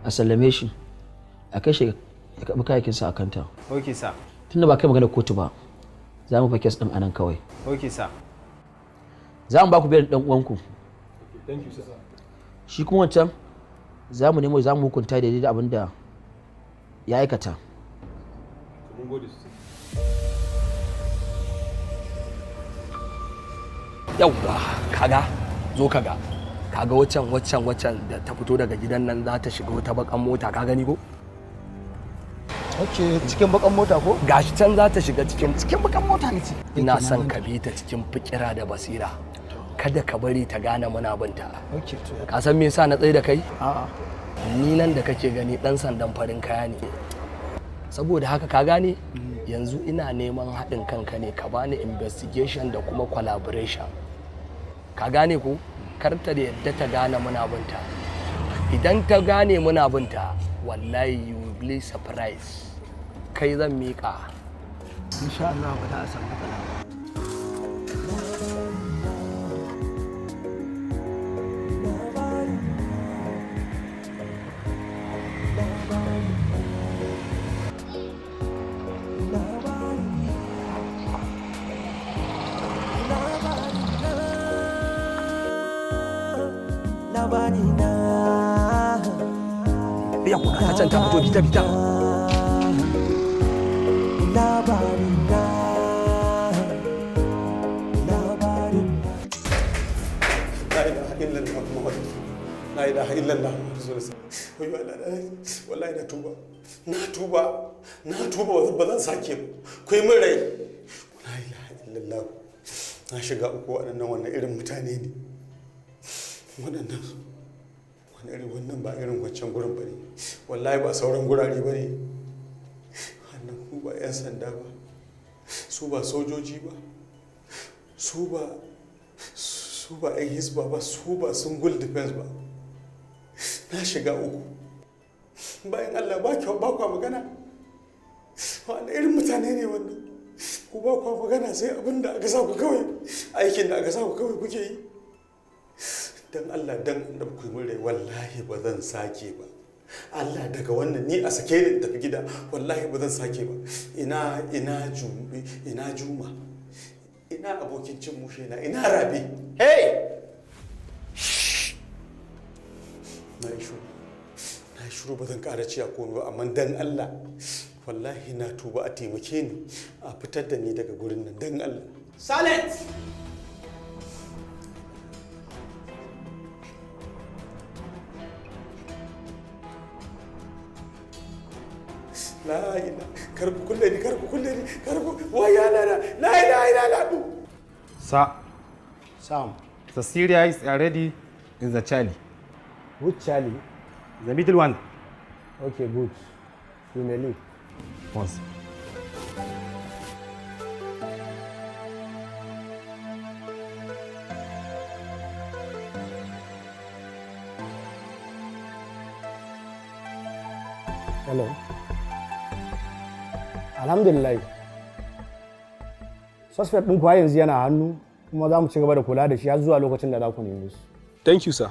S3: A sallame shi. A kai shi ya karɓi kayakinsa a kanta.
S9: Okay, sa.
S3: Tunda ba kai magana kotu ba, za mu fa kes ɗin anan kawai.
S9: Okay, sa.
S3: Za mu ba ku biyar ɗan uwanku.
S4: Thank you, sir.
S3: Shi kuma wancan za mu nemo za mu hukunta daidai da abin da ya aikata.
S4: Mun gode sosai.
S17: Yawwa, kaga, zo kaga. Kaga waccan da ta fito daga gidan nan za ta shiga wata bakan mota, ka gani ko?
S6: Ok, cikin bakan mota ko?
S17: Gashi can za ta shiga cikin bakan mota ne. Ina son ka bi ta cikin fikira da basira. Kada ka bari ta gane muna binta. Ka san me yasa na tsaye da kai?
S6: A'a.
S17: Ni nan da kake gani dan sandan farin kaya ne. Saboda haka ka gane yanzu ina neman haɗin kanka ne ka bani investigation da kuma collaboration. Ka gane ko? Karta da yadda ta gane muna binta. Idan ta gane muna binta, wallahi you will be surprised. Kai zan miƙa.
S6: Insha Allah ba za a samu matsala.
S17: Ya kuka ta can ta fito bita.
S8: La ilaha illallah wallahi na tuba ba zan sake ba ku yi min rai la ilaha illallah na shiga uku wannan irin mutane ne wannan ba irin wancan gurin ba ne wallahi ba sauran gurare ba ne wannan ku ba 'yan sanda ba su ba sojoji ba su ba 'yan hisba ba su ba single defense ba na shiga uku bayan Allah ba kwa magana wani irin mutane ne wannan ku ba kwa magana sai abin da aka sa ku kawai aikin da aka sa ku kawai kuke yi dan Allah dan da ku yi rai wallahi ba zan sake ba Allah daga wannan ni a sake ni tafi gida wallahi ba zan sake ba ina juma ina abokin cin mushe na ina rabi
S17: hey
S8: na yi shiru ba zan ƙara ciya komai ba, amma dan Allah wallahi na tuba a taimake ni a fitar da ni daga gurin nan dan Allah.
S15: Silent!
S8: La ila karku kulle ni waya la ila.
S5: Sir, Sam, the Syria is already in the Charlie.
S6: Which Charlie?
S5: The middle one.
S6: Okay, good. You may leave.
S5: Once.
S6: Hello. Alhamdulillah. Suspect ɗin kuwa yanzu yana hannu kuma za mu ci gaba da kula da shi har zuwa lokacin da za ku neme su.
S12: Thank you, sir.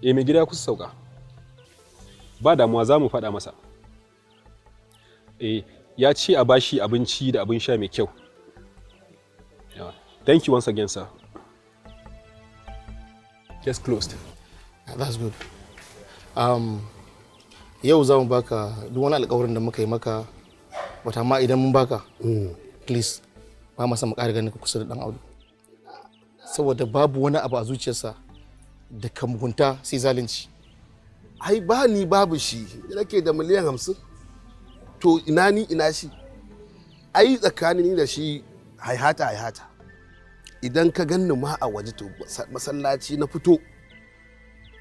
S12: Mai gida kusa sauka. Ba damuwa za mu faɗa masa. Ya ce a bashi abinci da abin sha mai kyau. Thank you once again, sir. Just closed.
S13: That's good. Yau za mu baka duk wani alƙawarin da muka yi maka, wata ma idan mun baka, please, ba masa mu ƙara ganin ka kusa da ɗan Audu. Saboda babu wani abu a zuciyarsa da ka mugunta sai zalunci.
S7: Ai ba ni babu shi, nake da miliyan 50. To ina ni ina shi? Ai tsakanin ni da shi haihata. Idan ka ganni ma a waje to masallaci na fito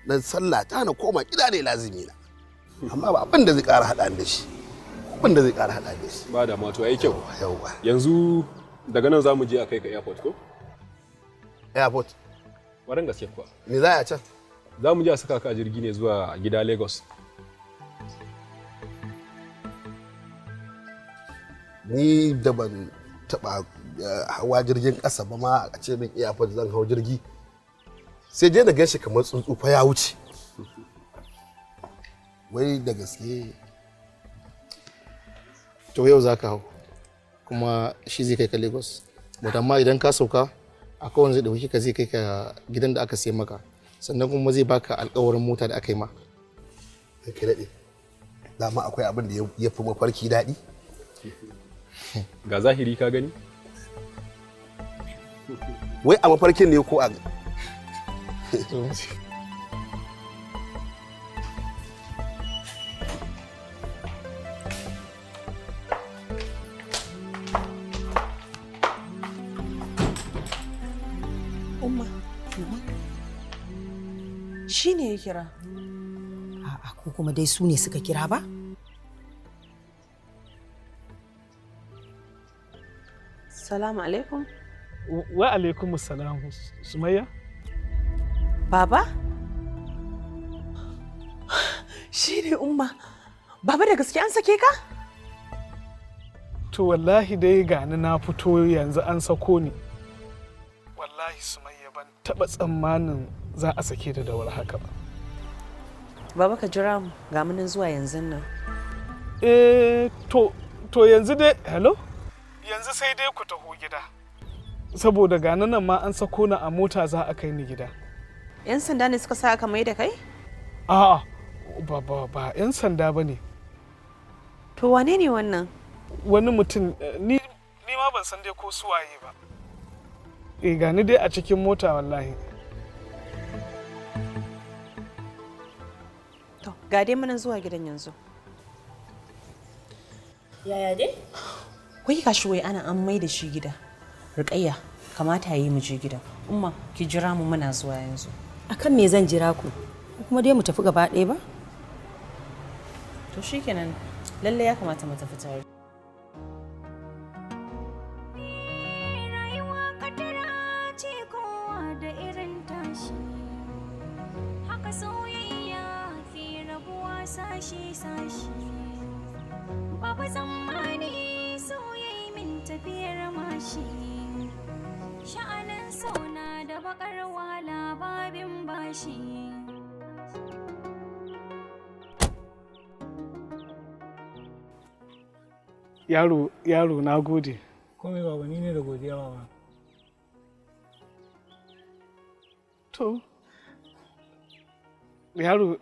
S7: na sallata na koma gida ne lazimi na. Amma ba abin da zai ƙara haɗa da shi.
S12: Ba da mato yayi kyau. Yanzu daga nan za mu je a kai ka airport ko?
S7: Airport?
S12: Waran gaske kuwa.
S7: Me za a can?
S12: Za mu je a saka ka jirgi ne zuwa gida Lagos.
S7: Ni da ban taɓa hawa jirgin ƙasa ba ma a ce min airport zan hau jirgi. Sai je na gaishe kamar tsuntsu fa ya wuce. Wai da gaske.
S13: To yau za ka hau kuma shi zai kai ka Lagos. But amma idan ka sauka akwai wanda zai ɗauki ka zai kai ka gidan da aka sai maka, sannan kuma zai baka alƙawarin mota da aka yi ma.
S7: Kai daɗe. Dama akwai abin da ya fi mafarki daɗi.
S12: Ga zahiri ka gani?
S7: Wai a mafarkin ne ko a
S14: Shi ne ya kira. A'a, ko kuma dai su ne suka kira ba?
S15: Salamu alaikum.
S4: Wa alaikum salam, Sumayya.
S14: Baba?
S15: Shi ne Umma. Baba da gaske an sake ka?
S4: To wallahi dai gani na fito yanzu an sako ni. Wallahi Sumayya ban taɓa tsammanin za a sake da wuri haka ba.
S14: Baba ka jira mu ga munin zuwa yanzu nan.
S4: To yanzu dai hello? Yanzu sai dai ku taho gida. Saboda gani nan ma an sako ni a mota za a kai ni gida.
S14: 'Yan sanda ne suka sa aka mai da kai?
S4: A'a, ba 'yan sanda ba ne.
S14: To wane ne wannan?
S4: Wani mutum ni ma ban san dai ko suwaye ba. Gani dai a cikin mota wallahi.
S14: To, ga dai muna zuwa gidan yanzu.
S19: Yaya dai?
S14: Wai gashi wai ana an mai da shi gida. Rukayya, kamata yi mu je gidan. Umma, ki jira mu muna zuwa yanzu.
S19: Akan me zan jira ku? Kuma dai mu tafi gaba ɗaya ba?
S14: To shikenan, lalle ya kamata mu tafi tare.
S16: Sashi babu tsammani soyayi min tafiyar mashi sha'anin sauna da bakar wahala babin bashi.
S4: Yaro na gode.
S6: Komai baba, ni ne da godiya baba.
S4: To yaro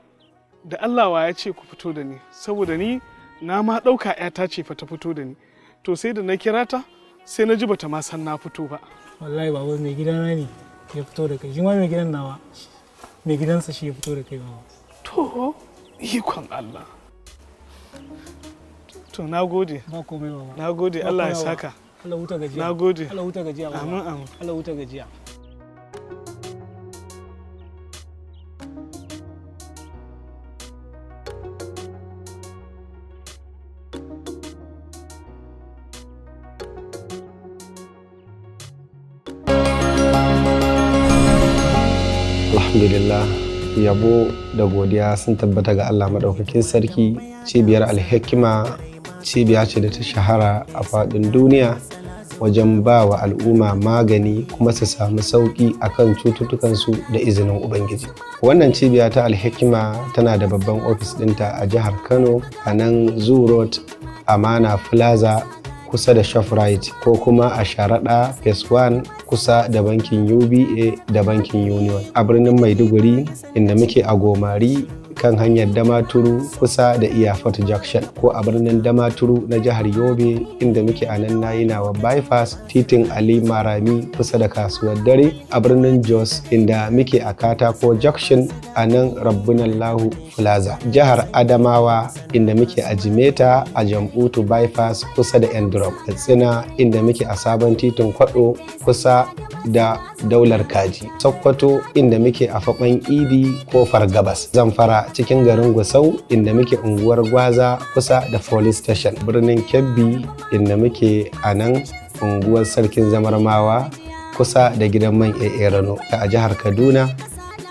S4: da Allah wa ya ce ku fito da ni, saboda ni na ma ɗauka 'yata ce fa ta fito da ni. To sai da na kira ta sai na ji bata ma san na fito ba.
S18: Wallahi baba mai gidana ne ya fito da kai, shi ma mai gidan nawa mai gidansa shi ya fito da kai baba.
S4: To ikon Allah. To na gode.
S18: Ba komai baba.
S4: Na gode, Allah ya saka.
S18: Allah huta gajiya.
S4: Na gode.
S18: Allah huta gajiya baba.
S4: Amin amin.
S18: Allah huta gajiya.
S20: Alhamdulillah, yabo da godiya sun tabbata ga Allah maɗaukakin sarki. Cibiyar Alhikima cibiya ce da ta shahara a faɗin duniya wajen ba wa al'umma magani kuma su samu sauƙi akan cututtukansu da izinin Ubangiji. Wannan cibiya ta Alhikima tana da babban ofis ɗinta a jihar Kano, a nan Zoo Road, Amana Plaza kusa da Shoprite, ko kuma a Sharaɗa Phase 1 kusa da bankin UBA da bankin Union. A birnin Maiduguri inda muke a Gomari kan hanyar Damaturu kusa da Iyafot Junction, ko a birnin Damaturu na jihar Yobe inda muke a nan Nayinawa Bypass titin Ali Marami kusa da kasuwar dare. A birnin Jos inda muke a Katako Junction a nan Rabbunallahu Plaza. Jihar Adamawa inda muke a Jimeta a Jambutu Bypass kusa da Endrop. Katsina inda muke a sabon titin Kwado kusa da Daular Kaji. Sokoto inda muke a Faɓan Idi Kofar Gabas. Zamfara cikin garin Gusau inda muke unguwar Gwaza kusa da Police Station. Birnin Kebbi inda muke a nan unguwar Sarkin Zamarmawa kusa da gidan man Rano. A jihar Kaduna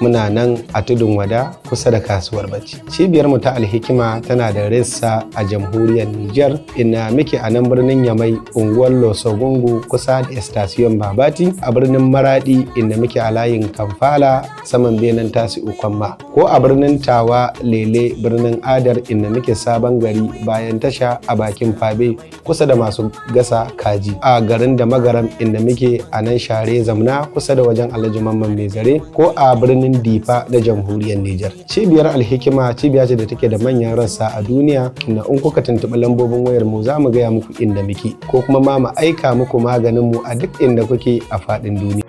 S20: muna nan a Tudun Wada kusa da kasuwar Bacci. Cibiyar mu ta Alhikima tana da rassa a jamhuriyar Nijar inda muke a nan birnin Yamai unguwar Losogungu kusa da Station Babati. A birnin Maradi inda muke a layin Kamfala saman benen Tasi'u Kwamma, ko a birnin Tawa Lele birnin Adar inda muke Sabon Gari bayan tasha a bakin Fabe kusa da masu gasa kaji. A garin da Magaram inda muke a nan Share Zamna kusa da wajen Alhaji Mamman Mai Zare, ko a birnin Difa da jamhuriyar Nijar. Cibiyar Alhikima cibiya ce da take da manyan rassa a duniya, inda in kuka tuntuɓi lambobin wayar mu za mu gaya muku inda muke, ko kuma ma mu aika muku maganin mu a duk inda kuke a faɗin duniya.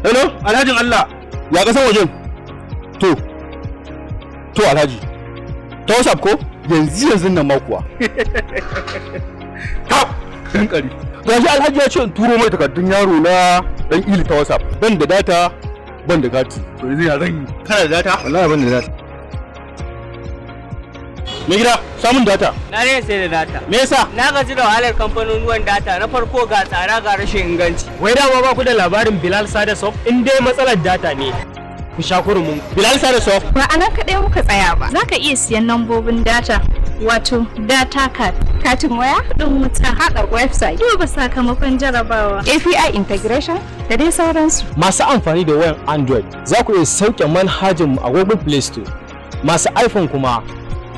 S21: Hello, Alhajin Allah, ya kasan wajen? To Alhaji, ta WhatsApp ko? Yanzu nan ma kuwa. Ta, ɗan ƙari. Gashi Alhaji ya ce in turo mai takardun yaro na ɗan ili ta WhatsApp. Ban da data, ban da kati. To yanzu ya zan yi. Kana da data? Wallahi ban da data. Me gida, samun data.
S22: Na ne sai da data.
S21: Me yasa?
S22: Na gaji da wahalar kamfanonuwan data. Na farko ga tsada ga rashin inganci.
S23: Wai dama ba ku da labarin Bilal Sadasov? In dai matsalar data ne, ku sha kurumin.
S21: Bilal Sadasov?
S26: Ba a nan kaɗai muka tsaya ba. Za ka iya siyan lambobin data, wato data card, katin waya, kuɗin wuta, haɗa website, duba sakamakon jarabawa, API integration da dai sauransu.
S23: Masu amfani da wayan Android za ku iya sauke manhajinmu a Google Play Store. Masu iPhone kuma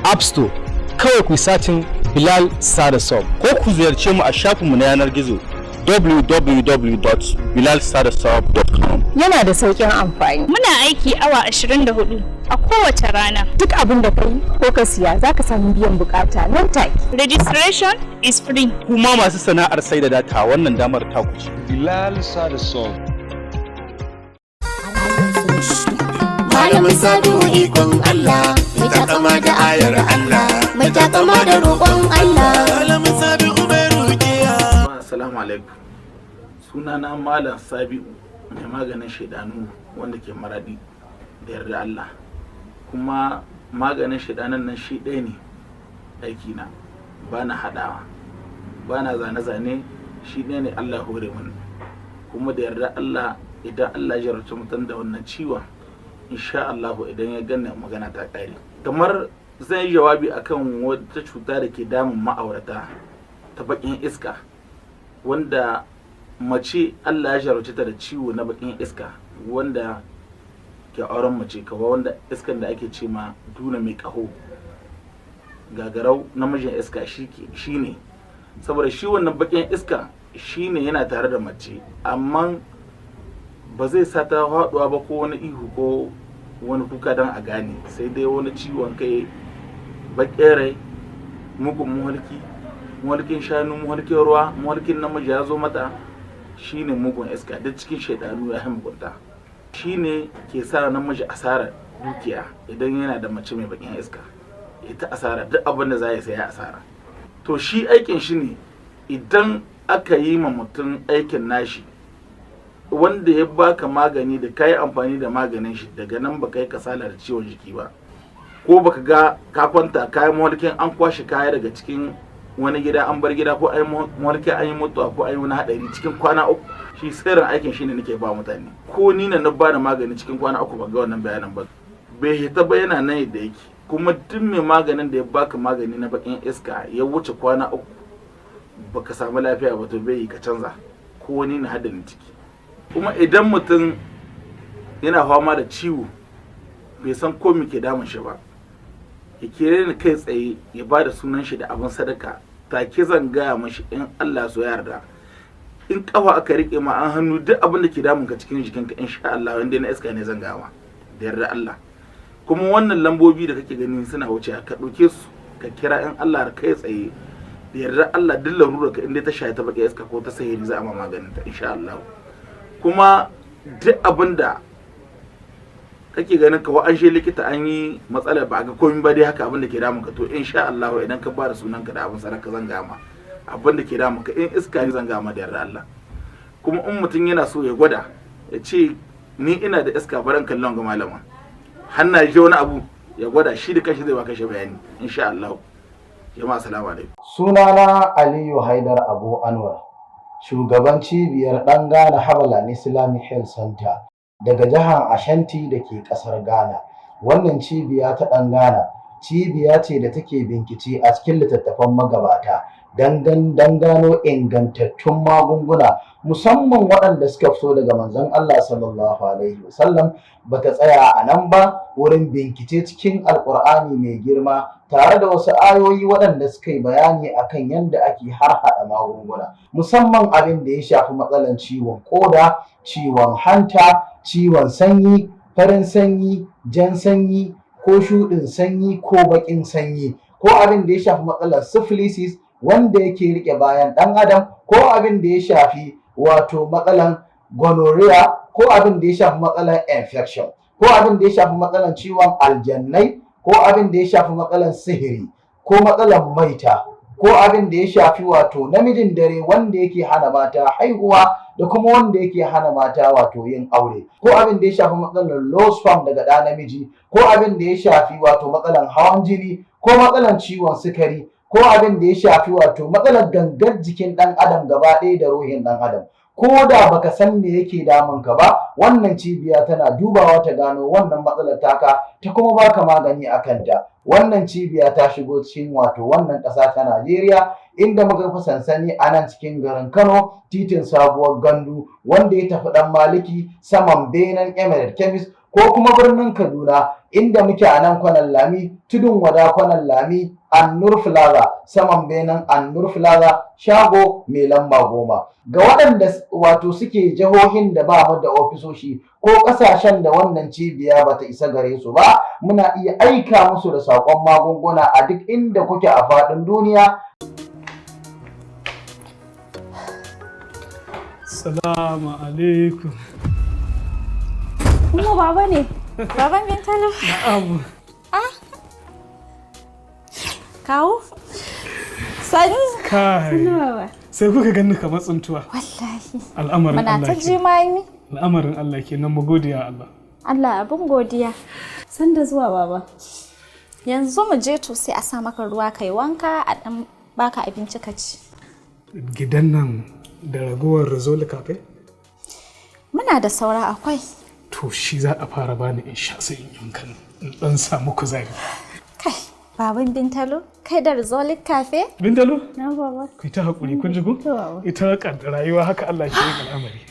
S23: App Store, kawai ku sacin Bilal Sadasov, ko ku ziyarce mu a shafinmu na yanar gizo www.bilalsadasov.com.
S26: Yana da sauƙin amfani. Muna aiki awa 24 a kowace rana. Duk abin da kai ko ka siya za ka samu biyan bukata nan take. Registration is free.
S21: Kuma masu sana'ar sai da data wannan damar ta ku ce.
S27: Bilal Sadasov.
S28: Malamin Sadu ikon Allah, mai takama da ayar Allah, mai takama da roƙon Allah. Malamin Sadu mai rukiya.
S29: Assalamu alaikum. Sunana Malam Sabi'u mai maganin shaidanu wanda ke Maradi da yarda Allah. Kuma maganin shaidanan nan shi ɗaya ne aikina. Ba na haɗawa, ba na zane-zane, shi ɗaya ne Allah hore mun. Kuma da yarda Allah, idan Allah ya jarabta mutum da wannan ciwon, insha Allah idan ya ganna magana ta ƙare. Kamar zan yi jawabi akan wata cuta da ke damun ma'aurata ta bakin iska, wanda mace Allah ya jarabce ta da ciwo na bakin iska wanda ke auren mace kawai wanda iskan da ake ce ma duna mai kaho gagarau namijin iska shi ne saboda shi wannan bakin iska shi ne yana tare da mace amma ba zai sa ta haɗuwa ba ko wani ihu ko wani kuka don a gane sai dai wani ciwon kai bakin rai mugun muhalkin shanu muhalkin ruwa muhalkin namiji ya zo mata shine mugun iska duk cikin shaidanu ya mugunta shine ke sa namiji asarar dukiya idan yana da mace mai bakin iska ita asara duk abin da za ya saya asara to shi aikin shi ne idan aka yi ma mutum aikin nashi wanda ya baka magani da kayi amfani da maganin shi daga nan baka yi kasala da ciwon jiki ba ko baka ga ka kwanta kayan mawalkin an kwashe kaya daga cikin wani gida an bar gida ko ai mawalkin an yi mutuwa ko ai wani hadari cikin kwana 3 shi sirrin aikin shine nake ba mutane ko ni na ba da magani cikin kwana 3 ba ga wannan bayanan ba bai hita ba yana nan yadda yake kuma duk mai maganin da ya baka magani na bakin iska ya wuce kwana 3 baka samu lafiya ba to bai yi ka canza ko ni na hadani ciki kuma idan mutum yana fama da ciwo bai san ko me ke damun shi ba ya kere ni kai tsaye ya ba da sunan shi da abin sadaka take zan gaya mashi in Allah so yarda in kafa aka rike ma an hannu duk abin da ke damun ka cikin jikinka insha Allah wanda na iska ne zan gawa da yarda Allah kuma wannan lambobi da kake gani suna wuce ka dauke su ka kira in Allah kai tsaye da yarda Allah duk larura ka inda ta shaye ta baki iska ko ta sahiri za a ma maganin ta insha Allah kuma duk abinda kake ganin ka an she likita an yi matsala ba ga komai ba dai haka abin da ke damun ka to insha Allah idan ka bada sunan ka da abin saraka zan gama abin da ke damun ka in iska ne zan gama da yarda Allah kuma in mutum yana so ya gwada ya ce ni ina da iska baran kallon ga malama hanna ji wani abu ya gwada shi da kashi zai baka shi bayani insha Allah jama'a assalamu alaikum
S1: sunana Aliyu Haidar Abu Anwar shugaban cibiyar dan Ghana Habalan Islamic Health Center daga jihar Ashanti da ke ƙasar Ghana. Wannan cibiya ta ɗan Ghana cibiya ce da take bincike a cikin littattafan magabata don gano ingantattun magunguna musamman waɗanda suka fito daga manzon Allah sallallahu alaihi wasallam. Bata tsaya a nan ba wurin bincike cikin Alƙur'ani mai girma tare da wasu ayoyi waɗanda suka yi bayani akan yadda ake harhaɗa magunguna musamman abin da ya shafi matsalan ciwon ƙoda, ciwon hanta, ciwon sanyi, farin sanyi, jan sanyi ko shuɗin sanyi ko baƙin sanyi ko abin da ya shafi matsalar syphilis wanda yake rike bayan ɗan adam ko abin da ya shafi wato matsalan gonorrhea ko abin da ya shafi matsalan infection ko abin da ya shafi matsalan ciwon aljannai ko abin da ya shafi matsalan sihiri ko matsalan maita ko abin da ya shafi wato namijin dare wanda yake hana mata haihuwa da kuma wanda yake hana mata wato yin aure ko abin da ya shafi matsalar low sperm daga ɗa namiji ko abin da ya shafi wato matsalar hawan jini ko matsalar ciwon sukari ko abin da ya shafi wato matsalar gangar jikin ɗan adam gaba ɗaya da ruhin ɗan adam ko da baka san me yake damun ka ba wannan cibiya tana dubawa ta gano wannan matsalar taka ta kuma baka magani a kanta. Wannan cibiya ta shigo cikin wato wannan ƙasa ta Najeriya inda muka fi sansani a nan cikin garin Kano titin sabuwar gandu wanda ya tafi ɗan maliki saman benen Emirate Chemist ko kuma birnin Kaduna inda muke a nan kwanan lami tudun wada kwanan lami Annur Plaza saman benen Annur Plaza shago mai lamba 10 ga waɗanda wato suke jihohin da ba mu da ofisoshi ko ƙasashen da wannan cibiya bata isa gare su ba muna iya aika musu da saƙon magunguna a duk inda kuke a faɗin duniya.
S4: Salamu alaikum.
S26: Kuma baba ne? Baban Bintalo?
S4: Na'am.
S26: Ah. Kawo? Sani?
S4: Kai. Sai kuka ganni kamar tsuntuwa.
S26: Wallahi.
S4: Al'amarin Allah.
S26: Muna ta jimami.
S4: Al'amarin Allah kenan mu godiya Allah.
S26: Allah abin godiya. San da zuwa baba. Yanzu mu je to sai a sa maka ruwa kai wanka a dan baka abinci ka ci.
S4: Gidan nan da ragowar Rizoli Cafe?
S26: Muna da saura akwai.
S4: To shi za a fara bani in sha sai in yankan in dan samu kuzari.
S26: Kai, baban Bintalo, kai da Rizoli Cafe?
S4: Bintalo?
S26: Na baba.
S4: Kai ta hakuri kun ji ko? Ita kan rayuwa haka Allah ke yin al'amari.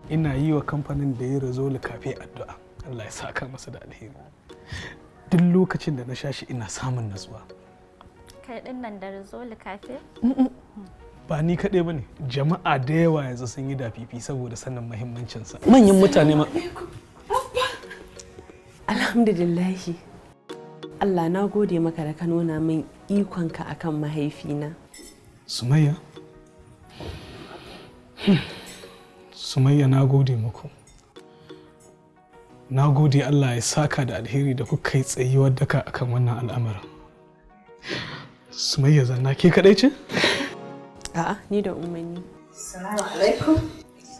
S4: ina yi wa kamfanin da ya Razoli Cafe addu'a Allah ya saka masa da alheri. Duk lokacin da na sha shi ina samun natsuwa.
S16: Kai din nan da Razoli Cafe?
S4: Ba ni kaɗai ba ne, jama'a da yawa yanzu sun yi dafifi saboda sanin muhimmancinsa. Manyan mutane ma.
S15: Alhamdulillahi. Allah na gode maka da ka nuna min ikonka akan mahaifina.
S4: Sumayya? Sumayya, na gode muku. Na gode Allah ya saka da alheri da kuka yi tsayuwar daka akan wannan al'amarin. Sumayya, zanna ke kaɗai ce?
S15: A'a, ni da umarni.
S16: Assalamu alaikum.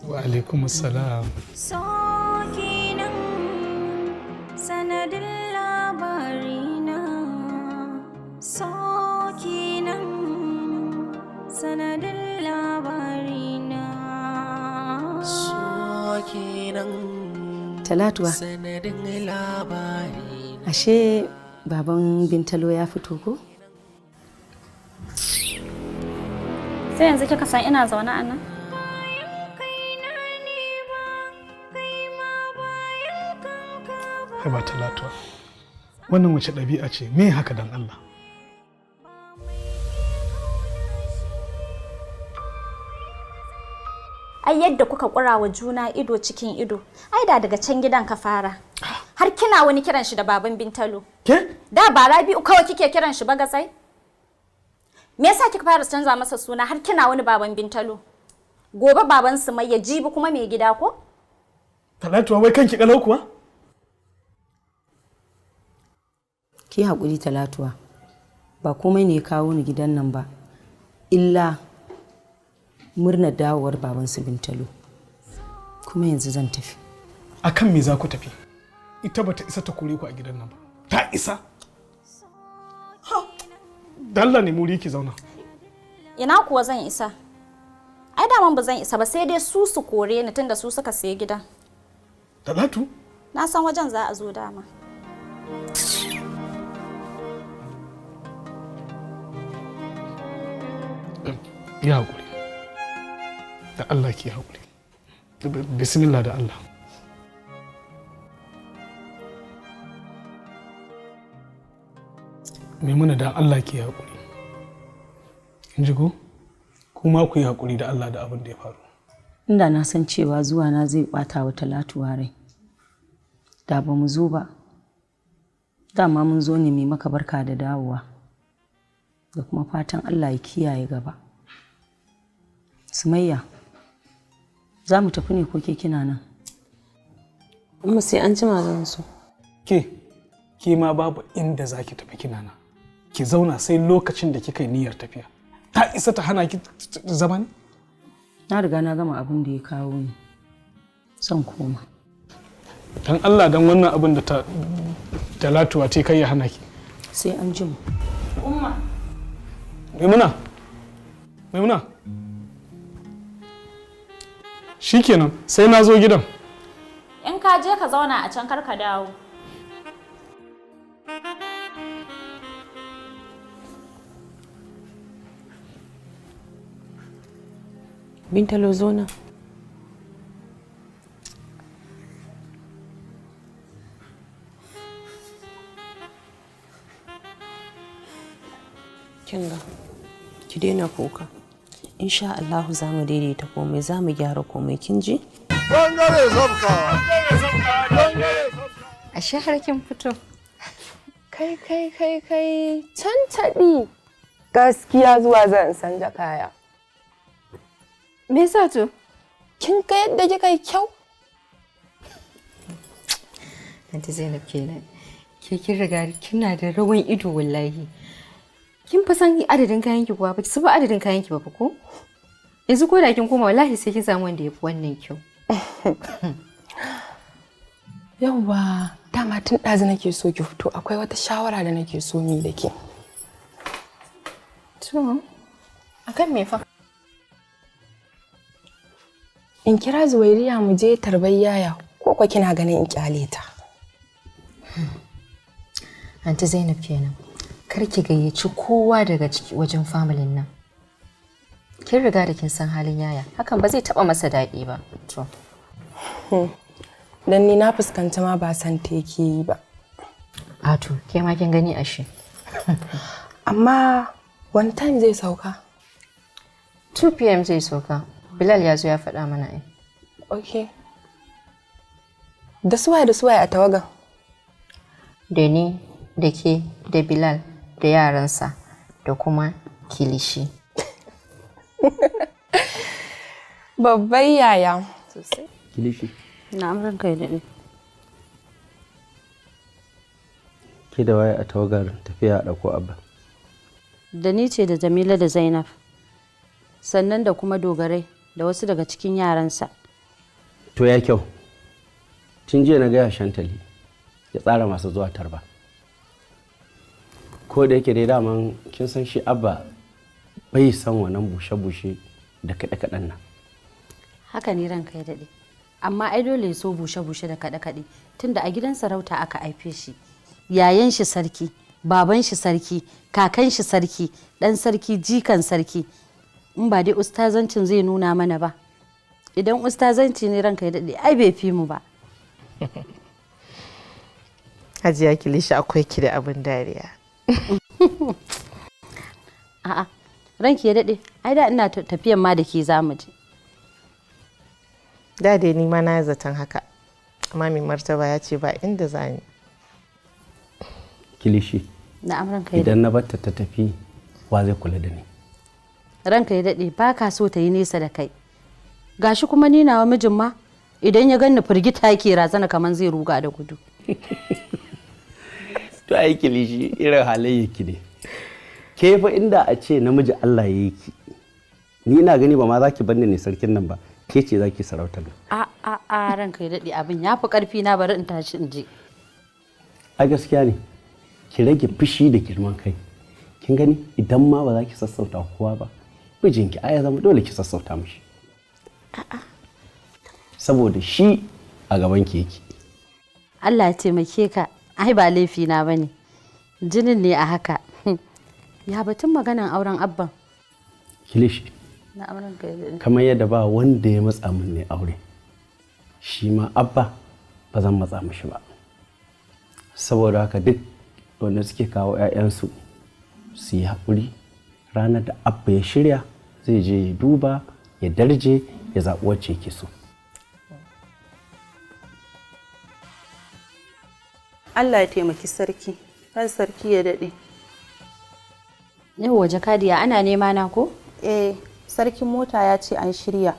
S4: Wa alaikum assalam.
S16: Sokinan sanadin labarina. Sokinan sanadin labarina.
S2: Sokinan
S3: Talatuwa.
S2: sanadin labarina.
S3: Ashe baban Bintalo ya fito ko?
S16: Sai yanzu kika san ina zaune a nan?
S4: Kai ba Talatuwa. Wannan wace ɗabi'a ce? Me haka dan Allah?
S16: Ai yadda kuka kura wa juna ido cikin ido. Ai da daga can gidan ka fara. Har kina wani kiran shi da baban Bintalo.
S4: Ke?
S16: Da ba Rabi'u kawai kike kiran shi ba gatsai? Me yasa kika fara canza masa suna har kina wani baban Bintalo? Gobe baban Sumayya, jibi kuma mai gida ko?
S4: Talatuwa, wai kanki kalau kuwa?
S3: Ki haƙuri Talatuwa. Ba komai ne ya kawo ni gidan nan ba. Illa murnar dawowar baban su Bintalo. Kuma yanzu zan tafi.
S4: Akan me za ku tafi? Ita bata isa ta kore ku a gidan nan ba. Ta isa? Dalla ne muri ki zauna.
S16: Ina kuwa zan isa? Ai daman ba zan isa ba, sai dai su kore ni tunda su suka sayi gidan.
S4: Talatu?
S16: Na san wajen za a zo dama.
S4: Ya haƙuri. Da Allah ki haƙuri. Bismillah da Allah. Maimuna da Allah ki haƙuri. In ji ko? Kuma ku yi haƙuri da Allah da abin da ya faru.
S3: Inda na san cewa zuwa na zai ɓata wa Talatuwa rai. Da ba mu zo ba. Dama mun zo ne mai maka barka da dawowa. Da kuma fatan Allah ya kiyaye gaba. Sumayya, za mu tafi ne ko ke kina nan?
S15: Amma sai an jima zan so.
S4: Ke ma babu inda za ki tafi kina nan. Ki zauna sai lokacin da kika yi niyyar tafiya. Ta isa ta hana ki zama ne?
S3: Na riga na gama abin da ya kawo ni. Zan koma.
S4: Dan Allah, dan wannan abin da Talatuwa ce kai ya hana ki.
S3: Sai an jima.
S16: Umma.
S4: Maimuna. Maimuna. Shikenan, sai na zo gidan.
S16: In ka je ka zauna a can kar ka dawo.
S15: Bintalo zo nan. Kinga, ki daina kuka. Insha Allahu za mu daidaita komai, za mu gyara komai, kin ji?
S28: Bangare zabka.
S9: Ashe har kin fito. Kai can taɗi. Gaskiya zuwa zan san da kaya. Me yasa to? Kin ga yadda kika yi kyau?
S3: Anti Zainab kenan. Ke kin riga kina da rawan ido wallahi. Kin fa san adadin kayan ki kuwa ba ki saba adadin kayan ki ba fa ko? Yanzu ko da kin koma wallahi sai kin samu wanda yafi wannan kyau.
S9: Yawwa, dama tun ɗazu nake so ki fito, akwai wata shawara da nake so mi da ke. To, akan me fa? In kira Zuwairiya mu je tarbar yaya ko kwa kina ganin in kyale ta?
S3: Anti Zainab kenan. Kar ki gayyaci kowa daga ciki wajen familin nan. Kin riga da kin san halin yaya, hakan ba zai taba masa daɗi ba. To.
S9: Dan ni na fuskanci ma ba san ta yake yi ba.
S14: Ato, ke ma kin gani ashe.
S9: Amma one time zai sauka.
S14: 2 PM zai sauka. Bilal ya zo ya faɗa mana ai.
S9: Okay. Da suwaye a tawagan?
S14: Da ni, da ke, da Bilal, da yaransa, da kuma Kilishi.
S9: Babban yaya.
S5: Kilishi.
S3: Na amuran kai daɗe.
S5: Ke da waye a tawagar tafiya a ɗauko abba?
S3: Da ni ce da Jamila da Zainab. Sannan da kuma dogarai da wasu daga cikin yaransa.
S5: To ya kyau. Tun jiya na gaya Shantali ya tsara masu zuwa tarba. Ko da yake dai daman kin san shi abba bai san wannan bushe-bushe da kaɗe-kaɗen nan.
S3: Haka ne ranka ya daɗe. Amma ai dole ya so bushe-bushe da kaɗe-kaɗe tunda a gidan sarauta aka haife shi. Yayan shi sarki, baban shi sarki, kakan shi sarki, ɗan sarki, jikan sarki. In ba dai ustazancin zai nuna mana ba. Idan ustazanci ne ranka ya daɗe ai bai fi mu ba.
S8: Hajiya Kilishi akwai ki da abin dariya.
S3: A'a, ranki ya daɗe, ai da ina tafiyan ma da ke zamu je.
S8: Da dai ni ma na zaton haka, amma mai martaba ya ce ba inda za ni.
S5: Kilishi,
S3: Na'am ranka ya daɗe.
S5: idan na batta ta tafi wa zai kula da ni?
S3: Ranka ya daɗe ba ka so ta yi nesa da kai. Gashi kuma ni nawa mijin ma idan ya ganni firgita yake razana kamar zai ruga da gudu.
S5: To ai Kilishi irin halayyarki ne. Ke fa inda a ce namiji Allah ya yi ki. Ni ina gani ba ma za ki banne ne sarkin nan ba. Ke ce za ki sarauta ne.
S3: A ranka ya daɗe abin ya fi ƙarfi na bari in tashi in je.
S5: A gaskiya ne. Ki rage fushi da girman kai. Kin gani idan ma ba za ki sassauta kowa ba. Mijinki ai ya zama dole ki sassauta mishi. Saboda shi a gaban ki yake.
S3: Allah ya taimake ka, ai ba laifi na bane. Jinin ne a haka. Ya batun maganan auren abban.
S5: Kilishi.
S3: Na auren ka yadda.
S5: Kamar yadda ba wanda ya matsa min ne aure. Shi ma abba ba zan matsa mishi ba. Saboda haka duk wanda suke kawo 'ya'yansu su yi haƙuri ranar da abba ya shirya zai je ya duba ya darje ya zaɓi wacce yake so.
S3: Allah ya taimaki sarki, kan sarki ya daɗe. Yawwa jakadiya ana nema na ko?
S10: Sarkin mota ya ce an shirya,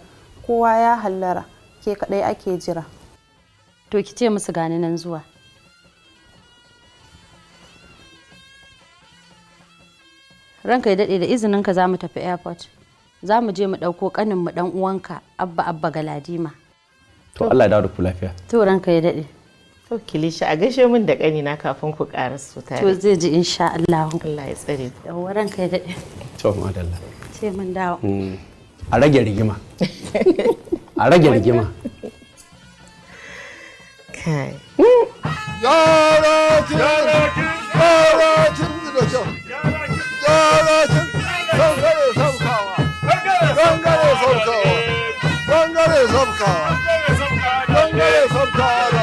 S10: kowa ya hallara, ke kaɗai ake jira.
S3: To ki ce musu gani nan zuwa. Ranka ya daɗe da izininka za mu tafi airport. Za mu je mu ɗauko ƙaninmu ɗan uwanka Abba Galadima.
S5: To Allah ya dawo da ku lafiya.
S3: To ranka ya daɗe.
S8: To Kilishi a gaishe min da ƙanina kafin ku ƙara su tare.
S3: To zai ji insha Allah.
S8: Allah ya tsare.
S3: Yawwa ranka ya daɗe.
S5: To madalla.
S3: Ce mun dawo.
S5: A rage rigima. A rage rigima.
S8: Kai.
S21: Yara kin da kyau. Yara kin gangare saukawa. Gangare saukawa. Gangare saukawa. Gangare saukawa.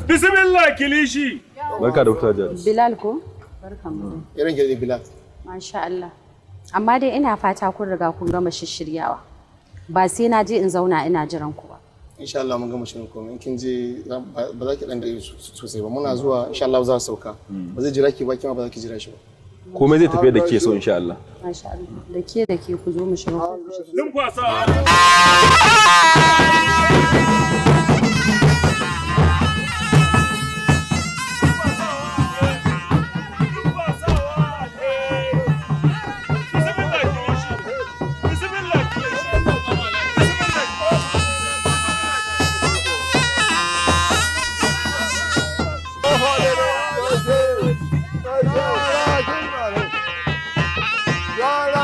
S12: Bismillah Kilishi. Barka da wuta jari.
S3: Bilal ko? Barka mu.
S7: Irin ke Bilal.
S3: Masha Allah. Amma dai ina fata kun riga kun gama shishiryawa. Ba sai na je in zauna ina jiran ku ba.
S7: Insha Allah mun gama shirin komai. In kin je ba za ki dan dare sosai ba. Muna zuwa insha Allah za su sauka. Ba zai jira ki ba kima ba za ki jira shi ba.
S12: Komai zai tafi da ke so insha Allah.
S3: Masha Allah. Da ke ku zo mu shiga.
S12: Numfasa.
S21: Yara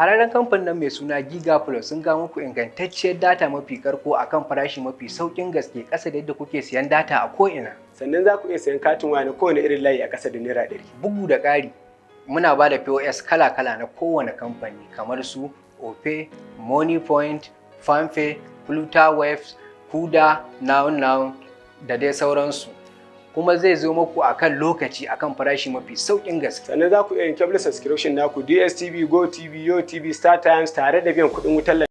S6: shahararren kamfanin nan mai suna Giga Plus sun ga muku ingantacciyar data mafi karko akan farashi mafi saukin gaske ƙasa da yadda kuke siyan data a ko'ina.
S11: Sannan za ku iya siyan katin waya na kowane irin layi a ƙasa da naira 100.
S6: Bugu da ƙari muna ba da POS kala-kala na kowane kamfani kamar su Opay, Moneypoint, Fanfe, Flutterwaves, Kuda, Now da dai sauransu. Kuma zai zo muku akan lokaci akan farashi mafi saukin gaske.
S11: Sannan za ku iya yin cable subscription naku DSTV, GoTV, YoTV, StarTimes tare da biyan kuɗin wutar lantarki.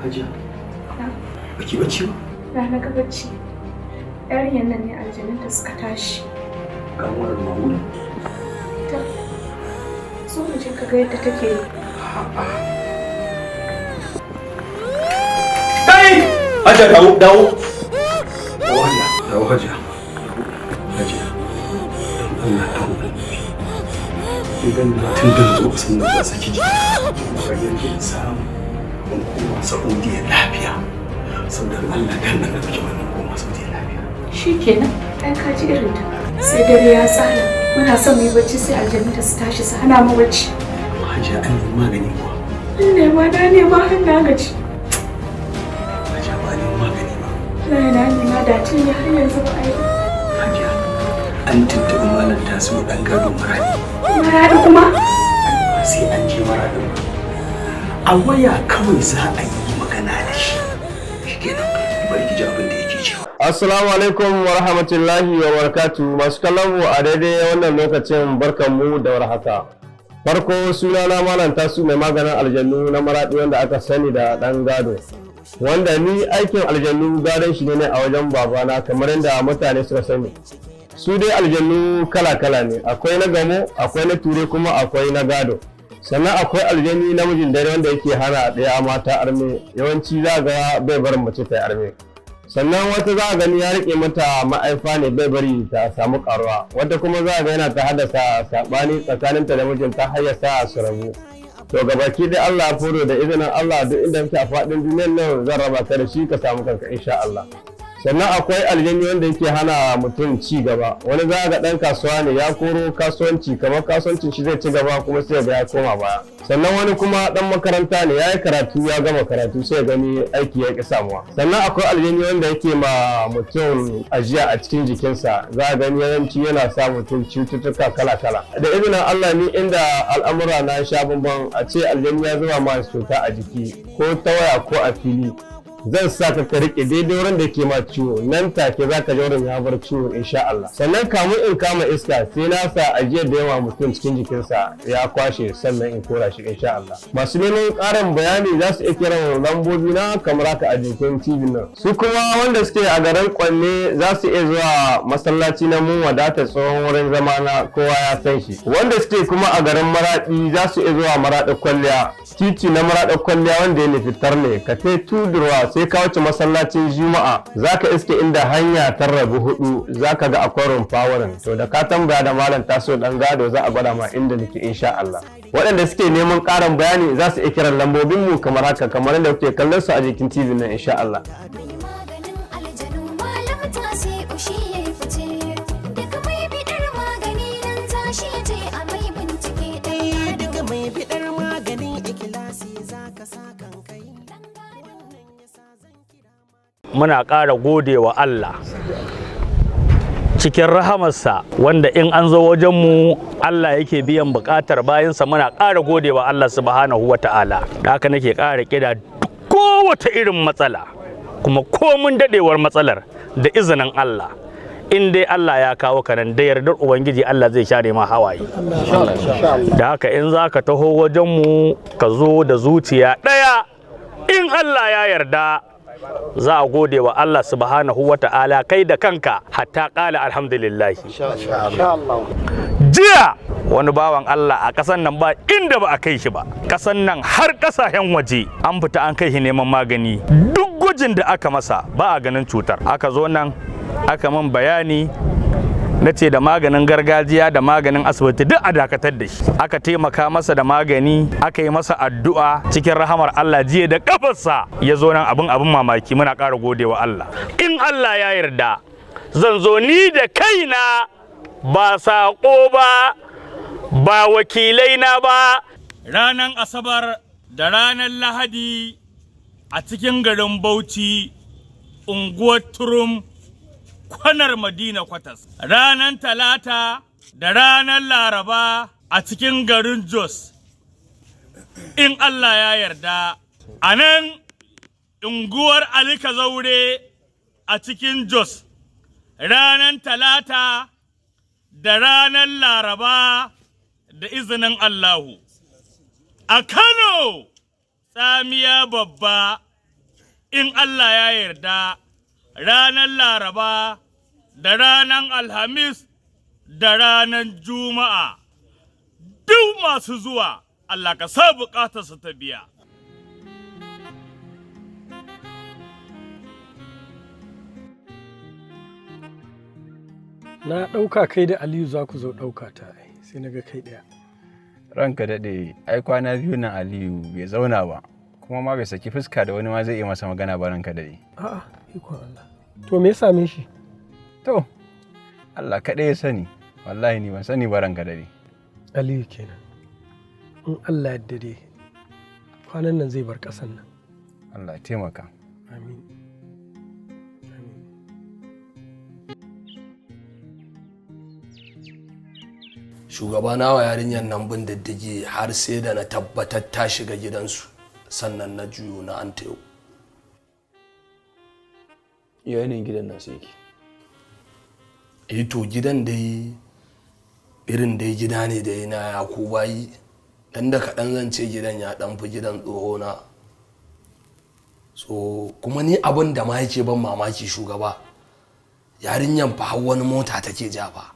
S13: Hajiya, baki bacci ba?
S26: Na ga bacci. Yarinyar nan ne aljanunta suka tashi.
S13: Kamuwar Mahmuda?
S26: Ta, so mu je ka ga yadda take yi.
S13: Kai! Hajiya dawo! Dawo Hajiya, dawo Hajiya. Hajiya, don Allah dawo. Kin gani tun da zo sun nan saki ji. Ba yanzu samu. Mun koma Saudiya lafiya. Saboda Allah dan nan da wannan koma Saudiya lafiya.
S26: Shikenan, ai ka ji irin ta. Sai dare ya tsala. Muna son mu yi bacci sai aljanna su tashi su hana mu bacci.
S13: Hajiya an yi magani kuwa.
S26: Na nema har na gaji.
S13: Hajiya ba ne magani ba.
S26: Na nema da tun ya har yanzu ba a yi.
S13: Hajiya an tuntuɓi malam tasu ɗan gado maradi.
S26: Maradi kuma?
S13: Ba sai an je maradin ba. A waya kawai za a yi magana da shi. Shikenan bari ki ji abin da yake cewa.
S23: Assalamu alaikum wa rahmatullahi wa barakatuh. Masu kallon mu a daidai wannan lokacin barkanmu da warhaka. Farko sunana Malam Tasu mai maganin aljannu na Maradi wanda aka sani da ɗan gado. Wanda ni aikin aljannu gadon shi ne a wajen babana kamar yadda mutane suka sani. Su dai aljannu kala-kala ne, akwai na gamo, akwai na ture kuma akwai na gado. Sannan akwai aljani namijin dare wanda yake hana ɗaya mata arme, yawanci za ga bai barin mace ta yi arme. Sannan wata za a gani ya rike mata ma'aifa ne bai bari ta samu karuwa, wata kuma za a ga yana ta haddasa saɓani tsakaninta da mijinta har ya sa su rabu. To gabaki dai Allah ya furo da izinin Allah duk inda kake a faɗin duniyar nan zan raba ka da shi ka samu kanka insha Allah. Sannan akwai aljani wanda yake hana mutum ci gaba, wani za ga ɗan kasuwa ne ya koro kasuwanci kamar kasuwancin shi zai ci gaba kuma sai ga ya koma baya. Sannan wani kuma ɗan makaranta ne ya yi karatu ya gama karatu sai gani aiki ya ƙi samuwa. Sannan akwai aljani wanda yake ma mutum ajiya a cikin jikinsa, za a gani yawanci yana sa mutum cututtuka kala-kala. Da izinin Allah ni inda al'amura na sha bambam a ce aljani ya zuba ma cuta a jiki ko ta waya ko a fili. Zan sa ka rike daidai wurin da ke ma ciwo nan take za ka ji wurin ya bar ciwo insha Allah. Sannan kamun in kama iska sai na sa ajiyar da yawa mutum cikin jikinsa ya kwashe sannan in kora shi insha Allah. Masu neman ƙarin bayani za su iya kiran lambobi na kamar haka a jikin TV nan. Su kuma wanda suke a garin Kwanne za su iya zuwa masallaci na mun wadata tsohon wurin zama na kowa ya san shi. Wanda suke kuma a garin Maraɗi za su iya zuwa Maraɗi Kwalliya. Titi na Maraɗi Kwalliya wanda ya nufi Tarne ka kai tudurwa sai ka wuce masallacin Juma'a zaka iske inda hanya ta rabu hudu zaka ga akwai rumfa wurin to da ka tambaya da Malam Taso ɗan gado za a gwada ma inda nake insha Allah. Waɗanda suke neman ƙarin bayani za su iya kiran lambobin mu kamar haka kamar yadda kuke kallon su a jikin TV nan insha Allah.
S17: Muna ƙara gode wa Allah cikin rahamarsa wanda in an zo wajenmu Allah yake biyan buƙatar bayansa muna ƙara gode wa Allah subhanahu wa ta'ala da haka nake ƙara ƙida kowace irin matsala kuma komin daɗewar matsalar da izinin Allah in dai Allah ya kawo ka nan da yardar Ubangiji Allah zai share ma hawaye da haka in za ka taho wajenmu ka zo da zuciya ɗaya in Allah ya yarda za a gode wa Allah subhanahu wa ta'ala kai da kanka hatta ƙala alhamdulillah. Jiya wani bawan Allah a ƙasan nan ba inda ba a kai shi ba, ƙasan nan har ƙasashen waje an fita an kai shi neman magani, duk gwajin da aka masa ba a ganin cutar. Aka zo nan aka man bayani na ce da maganin gargajiya da maganin asibiti duk a dakatar da shi. Aka taimaka masa da magani, aka yi masa addu'a cikin rahamar Allah. Jiya da kafarsa ya zo nan, abin mamaki, muna ƙara godewa Allah. In Allah ya yarda zan zo ni da kaina, ba saƙo ba, ba wakilai na ba, ranar Asabar da ranar Lahadi a cikin garin Bauchi, unguwar Turum, kwanar Madina Kwatas. Ranar Talata da ranar Laraba a cikin garin Jos, in Allah ya yarda. A nan unguwar Ali Kazaure a cikin Jos, ranar Talata da ranar Laraba da izinin Allahu. A Kano, Tsamiya Babba, in Allah ya yarda, ranar Laraba da ranar Alhamis da ranar Juma'a. Duk masu zuwa, Allah ka sa bukatarsu ta biya.
S13: Na ɗauka kai da Aliyu za ku zo ɗauka ta, sai na ga kai ɗaya.
S1: Ranka daɗe, ai kwana biyu nan Aliyu bai zauna ba, kuma ma bai saki fuska da wani ma zai iya masa magana ba, ranka daɗe.
S13: A'a, ikon Allah. To me ya same shi?
S1: To, Allah kaɗai ya sani, wallahi ni ban sani ba, ranka daɗe.
S13: Aliyu kenan. In Allah yadda dai, kwanan nan zai bar ƙasan nan.
S1: Allah ya taimaka.
S13: Amin.
S18: Shugaba nawa yarinyar nan bin diddigi har sai da na tabbatar ta shiga gidansu, sannan na juyo na an tayo.
S12: Yanayin gidan nasu yake?
S18: To gidan dai irin dai gida ne da yana ya ku bayi, dan da kaɗan zan ce gidan ya ɗan fi gidan tsohona. So kuma ni abin da ma yake ban mamaki shugaba, yarinyan fa har wani mota take ja fa.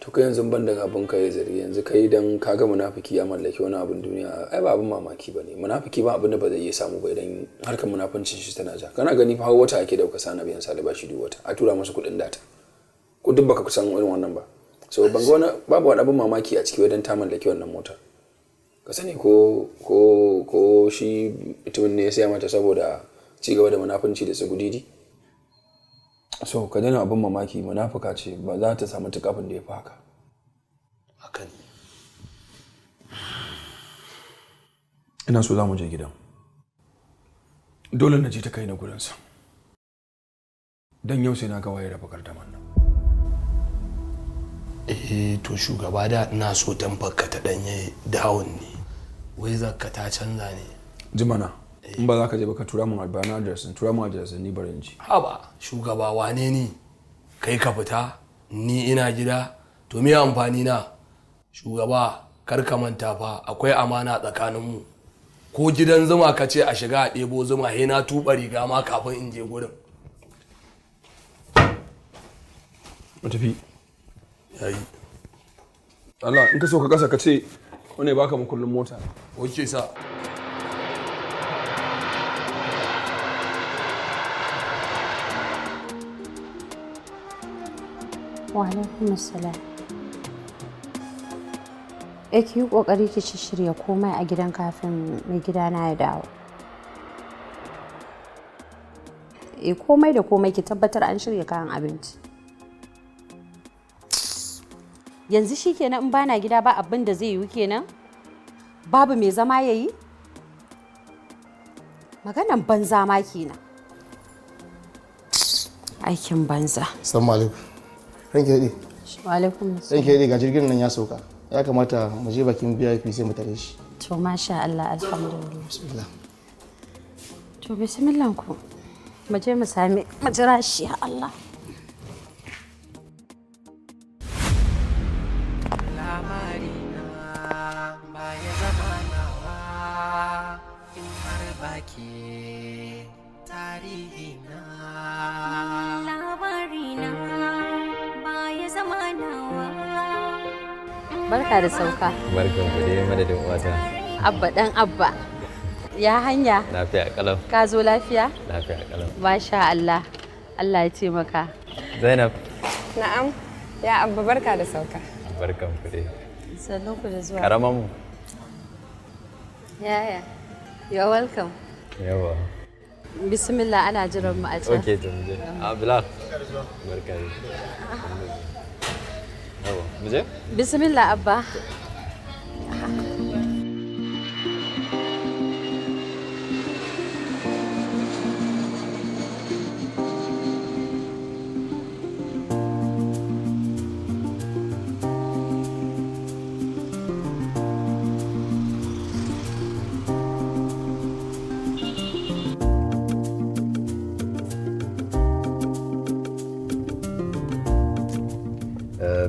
S12: To kai yanzu ban da abin ka ya zari, yanzu kai dan kaga munafiki ya mallaki wani abin duniya, ai ba abin mamaki bane. Munafiki ba abin da ba zai iya samu ba idan harkar munafincin shi tana ja. Kana gani fa wata ake dauka sana biyan sa bashi duk wata, a tura masa kuɗin data. Ko duk baka kusan irin wannan ba. So ban ga wani babu wani abin mamaki a ciki wajen ta mallaki wannan motar. Ka sani ko shi mutumin ne ya saya mata saboda ci gaba da munafunci da tsugudidi. So ka dana abin mamaki, munafuka ce, ba za ta samu tukafin da ya fi haka.
S18: Haka ne.
S12: Ina so za mu je gidan. Dole na je ta kai na gurinsa. Dan yau sai na ga waye raba gardaman nan.
S18: To shugaba da ina so tamfarka ta danye dawon ne. Wai zakka ta canza ne.
S12: Jimana. In ba za ka je ba ka tura min albana adresin, tura min adresin ni barin ji.
S18: Haba shugaba wane ni? Kai ka fita, ni ina gida, to me amfani na? Shugaba kar ka manta fa akwai amana tsakaninmu. Ko gidan zuma ka ce a shiga a ɗebo zuma, he na tuɓa riga ma kafin in je gurin.
S12: Mu tafi.
S18: Yayi.
S12: Allah in ka so ka kasa ka ce wane baka makullin mota.
S18: Oke sa.
S19: Wa'alaikum assalam. Ki yi kokari ki shirya komai a gidan kafin mai gidana ya dawo. Komai da komai ki tabbatar an shirya kayan abinci. Yanzu shikenan in bana gida ba abin da zai yi kenan? Babu mai zama yayi? Maganan banza ma kenan. Aikin banza.
S20: Assalamu alaikum. Ranke daɗe.
S19: Wa alaikum assalam.
S20: Ranke daɗe ga jirgin nan ya sauka. Ya kamata mu je bakin VIP sai mu tare shi.
S19: To masha Allah alhamdulillah.
S20: Bismillah.
S19: To bismillah ku. Mu je mu sami mu jira shi ya Allah.
S28: ke tarihi na
S19: labari na baya zama nawa. Barka da sauka.
S2: Barkan ku dai madadin uwata.
S19: Abba dan Abba. Ya hanya?
S2: Lafiya kalau.
S19: Ka zo lafiya?
S2: Lafiya kalau.
S19: Masha Allah. Allah ya taimaka.
S2: Zainab.
S9: Na'am. Ya Abba barka da sauka.
S2: Barkan ku dai.
S19: Sannu ku da zuwa.
S2: Karaman mu.
S19: Yaya. You're welcome.
S2: Yawa.
S19: Bismillah ana jiran mu a can.
S2: Okay to muje. Bilal. Barka da. Yawa, muje?
S19: Bismillah Abba.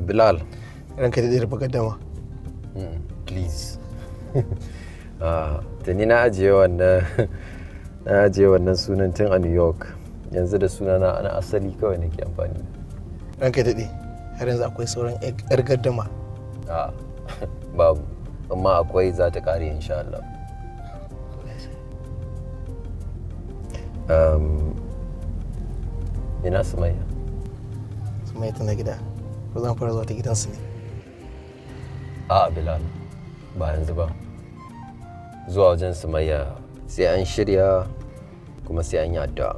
S2: Bilal.
S20: Ranka da rufe gaddama.
S2: Please. Tuni na ajiye wannan sunan tun a New York. Yanzu da sunana ana asali kawai nake amfani.
S20: Ranka daɗe, har yanzu akwai sauran 'yar gaddama.
S2: Babu, amma akwai za ta ƙare insha Allah. Ina Sumayya?
S20: Sumayya tana gida. Ko zan fara zuwa ta gidansu ne?
S2: A'a Bilal, ba yanzu ba. Zuwa wajen Sumayya sai an shirya kuma sai an yi addu'a.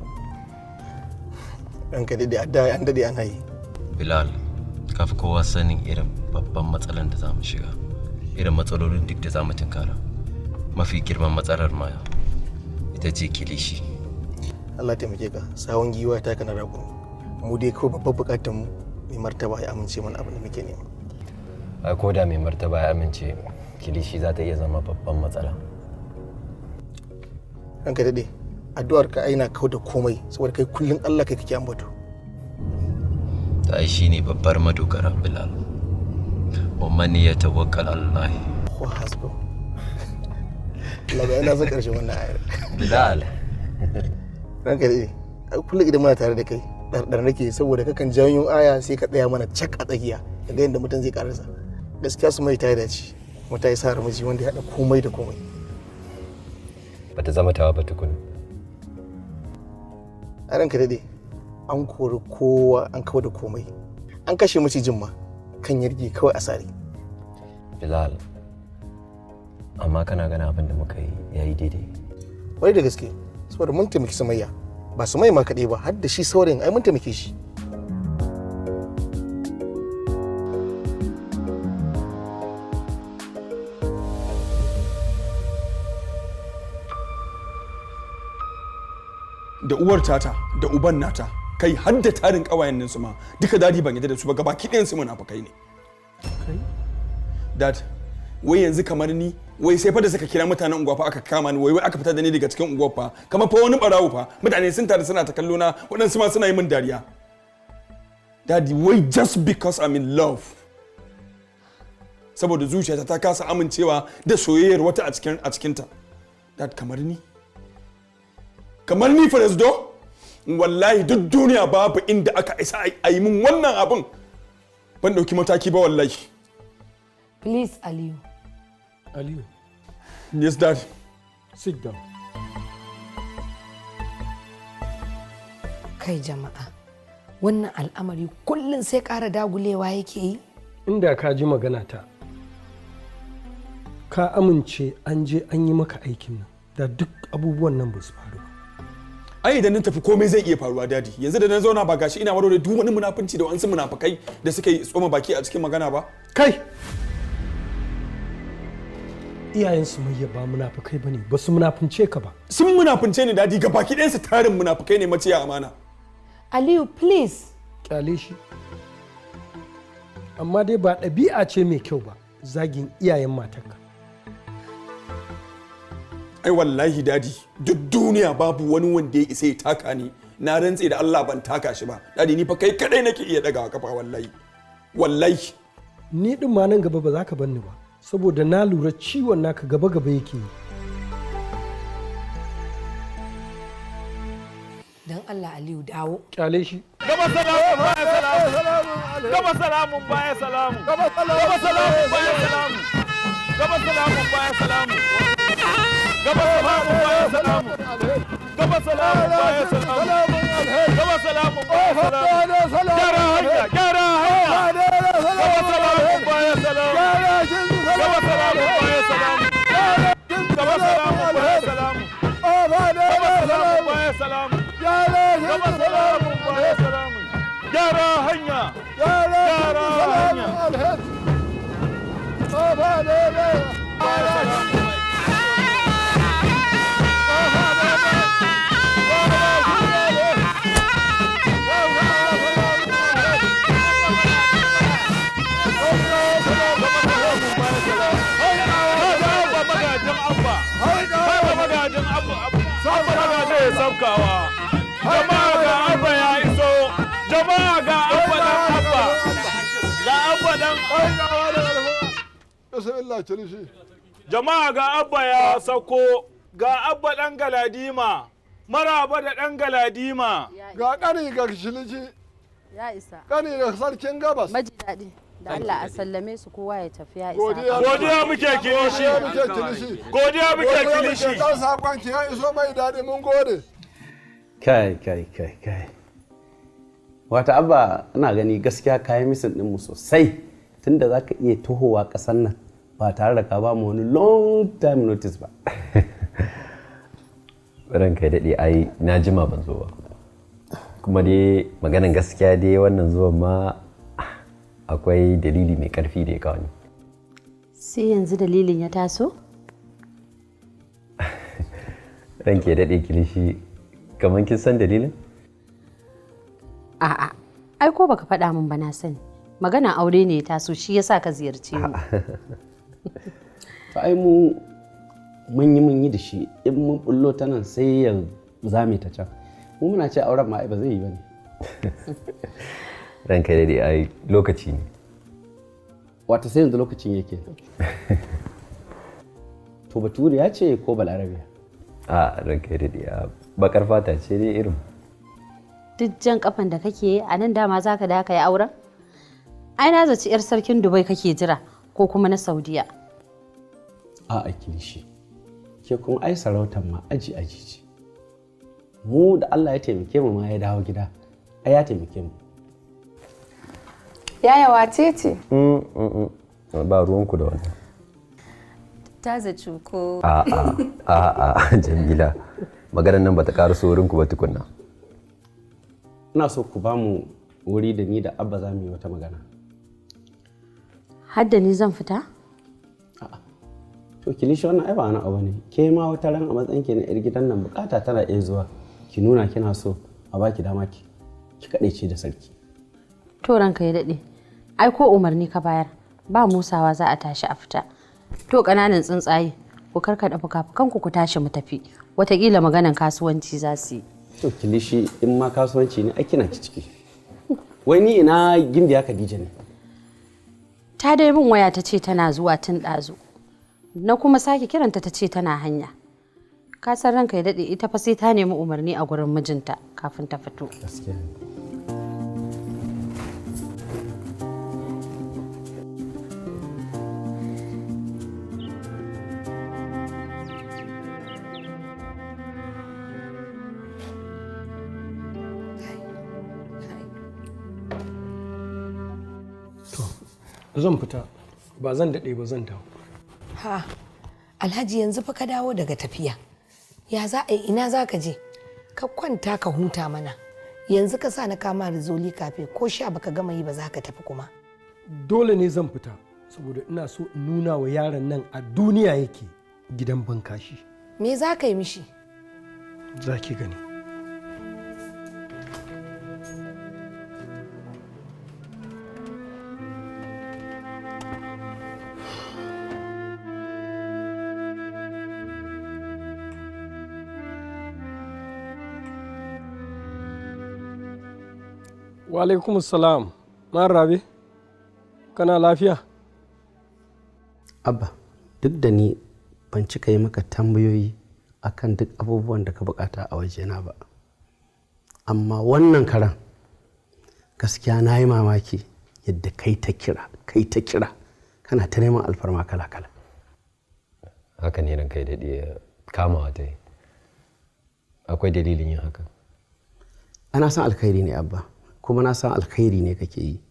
S20: Ranka daɗe addu'a an daɗe ana yi.
S2: Bilal, ka fi kowa sanin irin babban matsalar da za mu shiga, irin matsalolin duk da za mu tunkara. Mafi girman matsalar ma ita ce kilishi.
S20: Allah taimake ka, sawun giwa ta kana rago. Mu dai kawai babban bukatar mu mai martaba ya amince mana abin da muke nema.
S2: Ai ko da mai martaba ya amince, kilishi za ta iya zama babban matsala.
S20: Ranka daɗe, addu'ar ka aina kau da komai saboda kai kullum Allah kai kake ambato.
S2: Ta ai shine babbar madogara Bilal. Umman ya tawakkal Allah.
S20: Ko hasbu. Allah ba yana son karshen wannan ayar.
S2: Bilal.
S20: Ranka daɗe, kullum idan muna tare da kai ɗarɗar nake saboda kakan janyo aya sai ka tsaya mana cak a tsakiya ga yadda mutum zai karasa. Gaskiya su mai ta dace kuma ta yi sa miji wanda ya haɗa komai da komai.
S2: Bata zama tawa ba tukun.
S20: A ranka daɗe, an kori kowa an kawo da komai. An kashe macijin ma kan yarge kawai a sare.
S2: Bilal, amma kana gana abin da muka yi yayi daidai.
S20: Wai da gaske, saboda mun taimaki Sumayya. Ba Sumayya ma kaɗai ba, har da shi saurayin ai mun taimake shi.
S13: Da uwar tata da uban nata kai har da tarin kawayen nan su ma duka dadi ban yadda da su ba gaba kiɗayan su munafukai ne. Dad, wai yanzu kamar ni wai sai fa da suka kira mutanen unguwa fa aka kama ni wai aka fita da ni daga cikin unguwa fa kamar fa wani barawo fa mutane sun tare suna ta kallo na waɗansu ma suna yi min dariya. Daddy, wai just because I'm in love. Saboda zuciyata ta kasa amincewa da soyayyar wata a cikinta. Dad, kamar ni Farazdo, wallahi duk duniya babu inda aka isa a yi min wannan abin ban dauki mataki ba wallahi.
S4: Please, Aliyu.
S13: Aliyu. Yes, Dad.
S4: Sit down. Kai jama'a, wannan al'amari kullum sai ƙara dagulewa yake yi?
S15: Inda ka ji magana ta, ka amince an je an yi maka aikin nan, da duk abubuwan nan ba su faru ba.
S13: Ai idan nan tafi komai zai iya faruwa dadi. Yanzu da na zauna ba gashi ina warware duk wani munafunci da wasu munafukai da suka yi tsoma baki a cikin magana ba.
S15: Kai! Iyayen Sumayya ba munafukai bane, ba su munafunce ka ba.
S13: Sun munafunce ni dadi, ga baki ɗayansu tarin munafukai ne maciya amana.
S4: Aliyu, please.
S15: Kyale shi. Amma dai ba ɗabi'a ce mai kyau ba, zagin iyayen matarka.
S13: Ai wallahi dadi, duk duniya babu wani wanda ya isa ya taka ni. Na rantse da Allah ban taka shi ba. Dadi ni fa kai kadai nake iya daga kafa wallahi. Wallahi.
S15: Ni din ma nan gaba ba za ka bar ni ba, saboda na lura ciwon naka gaba-gaba yake yi.
S4: dan Allah Aliyu dawo.
S15: Kyale shi.
S5: Gaba salamun baya salamu. Gaba salamun baya salamu. Gaba salamun baya salamu. Gaba salamun baya salamu. Gaba salamun baya salamu. Gaba salamun baya salamu. Gaba salamun baya salamu. Gyara hanya, gyara hanya. Gaba salamun baya salamu. Gaba salamun baya salamu. Gaba salamun baya salamu. Gaba salamun baya salamu. Gaba salamun baya salamu. Gyara hanya. Gyara hanya. Saukawa jama'a ga abba ya iso, jama'a ga abba dan abba, ga abba dan jama'a ga abba ya sauko, ga abba dan galadima, maraba da dan galadima,
S10: ga kani ga shilici
S19: ya isa
S10: kani da sarkin gabas
S19: maji daɗi da Allah a sallame su kowa ya tafi ya isa.
S5: Godiya muke kilishi. Godiya muke kilishi.
S10: Dan sakon ki ya iso mai daɗi mun gode.
S14: Kai. Wata abba ina gani gaskiya kayan misin ɗinmu sosai tunda za ka iya tohowa ƙasar nan ba tare da ka ba mu wani long time notice ba.
S2: Ranka ya daɗe ai na jima ban zo ba. Kuma dai maganin gaskiya dai wannan zuwan ma akwai dalili mai ƙarfi da ya kawo ni.
S19: Sai yanzu dalilin ya taso?
S2: Ranka ya daɗe kilishi kamar kin san dalilin?
S19: A'a, ai ko baka faɗa min ba na sani. Magana aure ne ya taso shi yasa ka ziyarce mu.
S14: Ai mun yi da shi in mun bullo ta nan sai ya zame ta can. Mu muna ce auren ma ai ba zai yi bane.
S2: Ranka ya daɗe ai lokaci ne.
S14: Wata sai yanzu lokacin yake. To baturiya ce ko balarabiya?
S2: A ranka ya daɗe bakar fata ce dai irin.
S19: Duk jan kafan da kake yi a nan dama za ka da ka yi auren? Ai na zaci 'yar sarkin Dubai kake jira ko kuma na Saudiya.
S14: A'a kilishi. Ke kuma ai sarautar ma aji ce. Mu da Allah ya taimake mu ma ya dawo gida. Ai ya taimake mu.
S9: Yaya wace ce?
S2: Ba ruwanku da wannan.
S19: Ta zaci ko.
S2: A'a Jamila. Maganar nan bata ƙara sorinku ba tukunna.
S14: Ina so ku ba mu wuri da ni da Abba za mu yi wata magana.
S19: Har da ni zan fita?
S14: To kilishi wannan ai ba wani abu ne. Ke ma wata ran a matsayin ki na 'yar gidan nan bukata tana iya zuwa. Ki nuna kina so a baki dama ki kadaice da sarki.
S19: To ranka ya daɗe. Ai ko umarni ka bayar ba musawa za a tashi a fita. To ƙananan tsuntsaye ku karkaɗa fuka-fukanku ku tashi mu tafi. Wataƙila maganan kasuwanci za su yi.
S14: To kilishi in ma kasuwanci ne ai kina ki ciki. Wai ni ina gimbiya Khadija ne.
S19: Ta dai min waya ta ce tana zuwa tun ɗazu. Na kuma sake kiranta ta ce tana hanya. Ka san ranka ya daɗe ita fa sai ta nemi umarni a gurin mijinta kafin ta fito.
S14: Gaskiya.
S15: Zan fita ba zan daɗe ba zan dawo.
S4: Ha, Alhaji yanzu fa ka dawo daga tafiya. Ya za a yi ina za ka je? Ka kwanta ka huta mana. Yanzu ka sa na kama rizoli kafe ko sha baka gama yi ba za ka tafi kuma.
S15: Dole ne zan fita saboda ina so in nuna wa yaron nan a duniya yake gidan bankashi.
S4: Me za ka yi mishi?
S15: Za ki gani. Walaikum salam. Man Rabi, kana lafiya?
S14: Abba, duk da ni ban cika yi maka tambayoyi akan duk abubuwan da ka bukata a wajena ba. amma wannan karan gaskiya na yi mamaki yadda kai ta kira kana ta neman alfarma kala-kala.
S2: Haka ne ranka ya daɗe kamawa ta yi. Akwai dalilin yin haka?
S14: Ana san alkhairi ne abba, kuma na san alkhairi ne kake yi,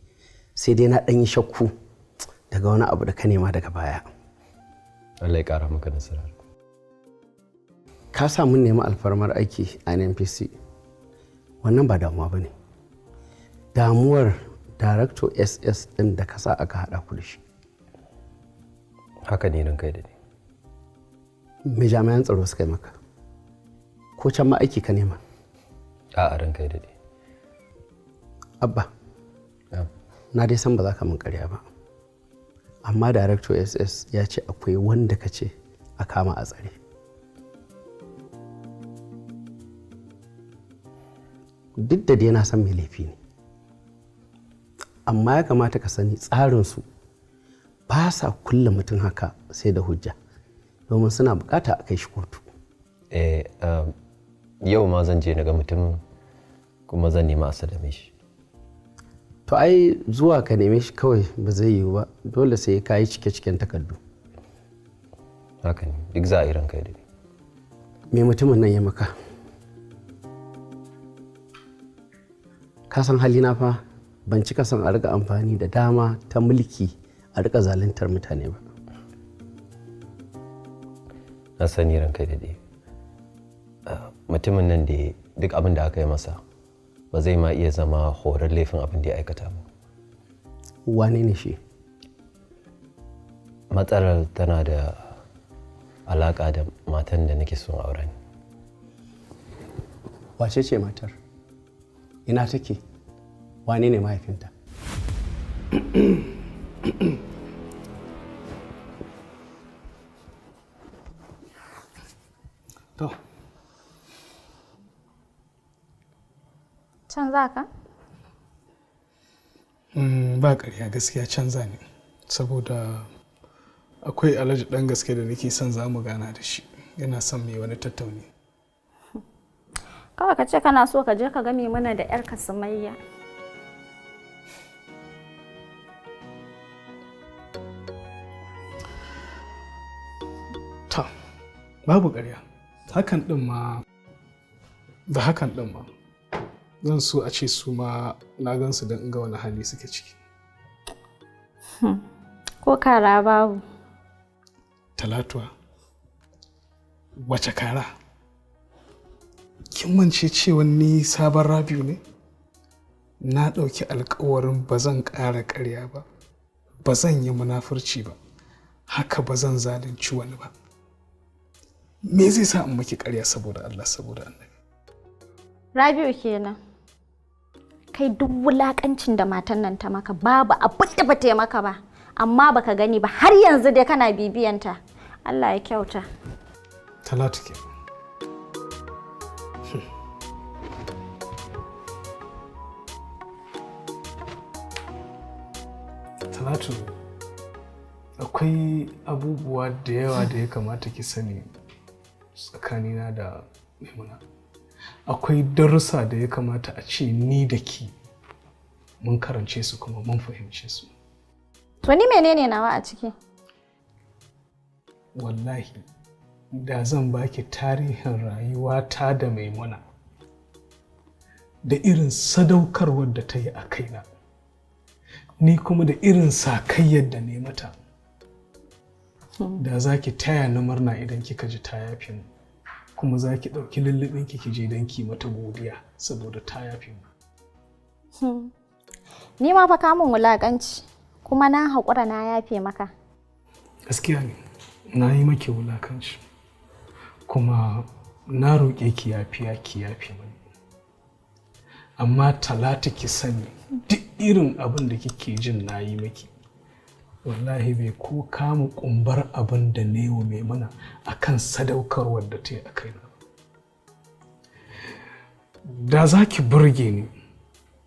S14: sai dai na ɗan yi shakku daga wani abu da ka nema daga baya.
S2: Allah ya ƙara maka nasara.
S14: Ka samu neman alfarmar aiki a NNPC, wannan ba damuwa ba ne. Damuwar Director SS ɗin da ka sa aka haɗa ku da shi.
S2: Haka ne ranka ya daɗe.
S14: Me jami'an tsaro suka yi maka? Ko can ma aiki ka nema?
S2: A'a ranka ya daɗe.
S14: Abba, na dai san ba za ka min ƙarya ba. Amma Director SS ya ce akwai wanda ka ce a kama a tsare. Duk da dai na san mai laifi ne. Amma ya kamata ka sani tsarinsu ba sa kulle mutum haka sai da hujja. Domin suna bukata a kai shi kotu.
S2: Yau ma zan je na ga mutumin kuma zan nema a salame shi.
S14: To ai zuwa ka neme shi kawai ba zai yiwu ba, dole sai ka yi cike-ciken takardu.
S2: Haka ne, duk za a yi ranka da.
S14: Me mutumin nan ya maka? Ka san halina fa ban cika son a riga amfani da dama ta mulki a riga zaluntar mutane ba.
S2: Na sani ranka da dai. Mutumin nan da duk abin da aka yi masa ba zai ma iya zama horar laifin abin da ya aikata ba.
S14: Wane ne shi?
S2: Matsalar tana da alaƙa da matan da nake son auren.
S14: Wace ce matar? Ina take? Wane ne mahaifinta?
S3: To.
S26: Canza ka?
S3: Ba ƙarya gaskiya canza ne. Saboda akwai alhaji ɗan gaske da nake son za mu gana da shi. Yana son mai wani tattauni.
S26: Kawai ka ce kana so ka je ka game mana da 'yarka Sumayya.
S3: Ta, babu ƙarya. Hakan ɗin ma da hakan ɗin ma zan so a ce su ma na gansu don in ga wani hali suke ciki.
S26: Ko kara babu.
S3: Talatuwa, wace kara? Kin mance cewa ni sabon Rabiu ne? Na ɗauki alkawarin ba zan ƙara ƙarya ba, ba zan yi munafurci ba, haka ba zan zalunci wani ba. Me zai sa in maki ƙarya saboda Allah saboda Annabi?
S26: Rabiu kenan. Kai duk wulakancin da matan nan ta maka babu abin da bata yi maka ba, amma baka gani ba har yanzu dai kana bibiyanta. Allah ya kyauta.
S3: Talatu ke. Talatu, akwai abubuwa da yawa da ya kamata ki sani tsakanina da Maimuna. Akwai darussa da ya kamata a ce ni da ki mun karance su kuma mun fahimce su.
S26: To ni menene nawa a ciki?
S3: Wallahi, da zan baki tarihin rayuwata da Maimuna da irin sadaukarwar da ta yi a kaina, ni kuma da irin sakayyar da ne mata, da za ki taya ni murna idan kika ji ta yafe mu, kuma za ki ɗauki lullubin ki je don ki mata godiya saboda ta yafe mu.
S26: Ni ma fa kamun wulaƙanci kuma na haƙura na yafe maka.
S3: Gaskiya ne, na yi maki wulaƙanci kuma na roƙe ki yafe mani. Amma Talatu ki sani duk irin abin da kike jin na yi maki, wallahi bai ko kama kumbar abin da ne wa Maimuna akan sadaukarwar da ta yi a kaina. Da za ki burge ni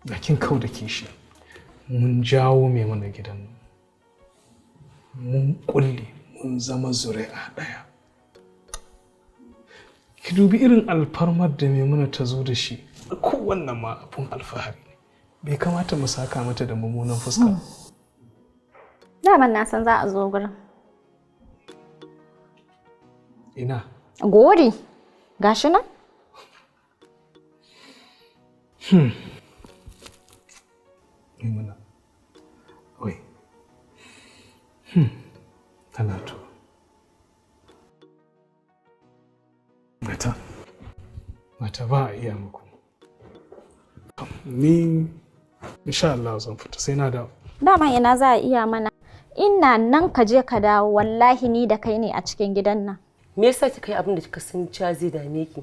S3: da kin kau da kishi, mun jawo Maimuna gidan nan, mun kulle, mun zama zuri'a ɗaya. Ki dubi irin alfarmar da Maimuna ta zo da shi ko wannan ma abun alfahari ne. Bai kamata mu saka mata da mummunan fuska.
S7: Daman na san za a zo gurin.
S3: Ina?
S7: Gori. Gashi nan?
S3: Maimuna. Wai. Talatu. Mata ba a iya muku. Ni insha Allah zan fita sai na dawo.
S7: Daman ina za a iya mana. Ina nan ka je ka dawo wallahi ni da kai ne a cikin gidan nan.
S8: Me yasa kika yi abin da kika san cewa zai dame ki?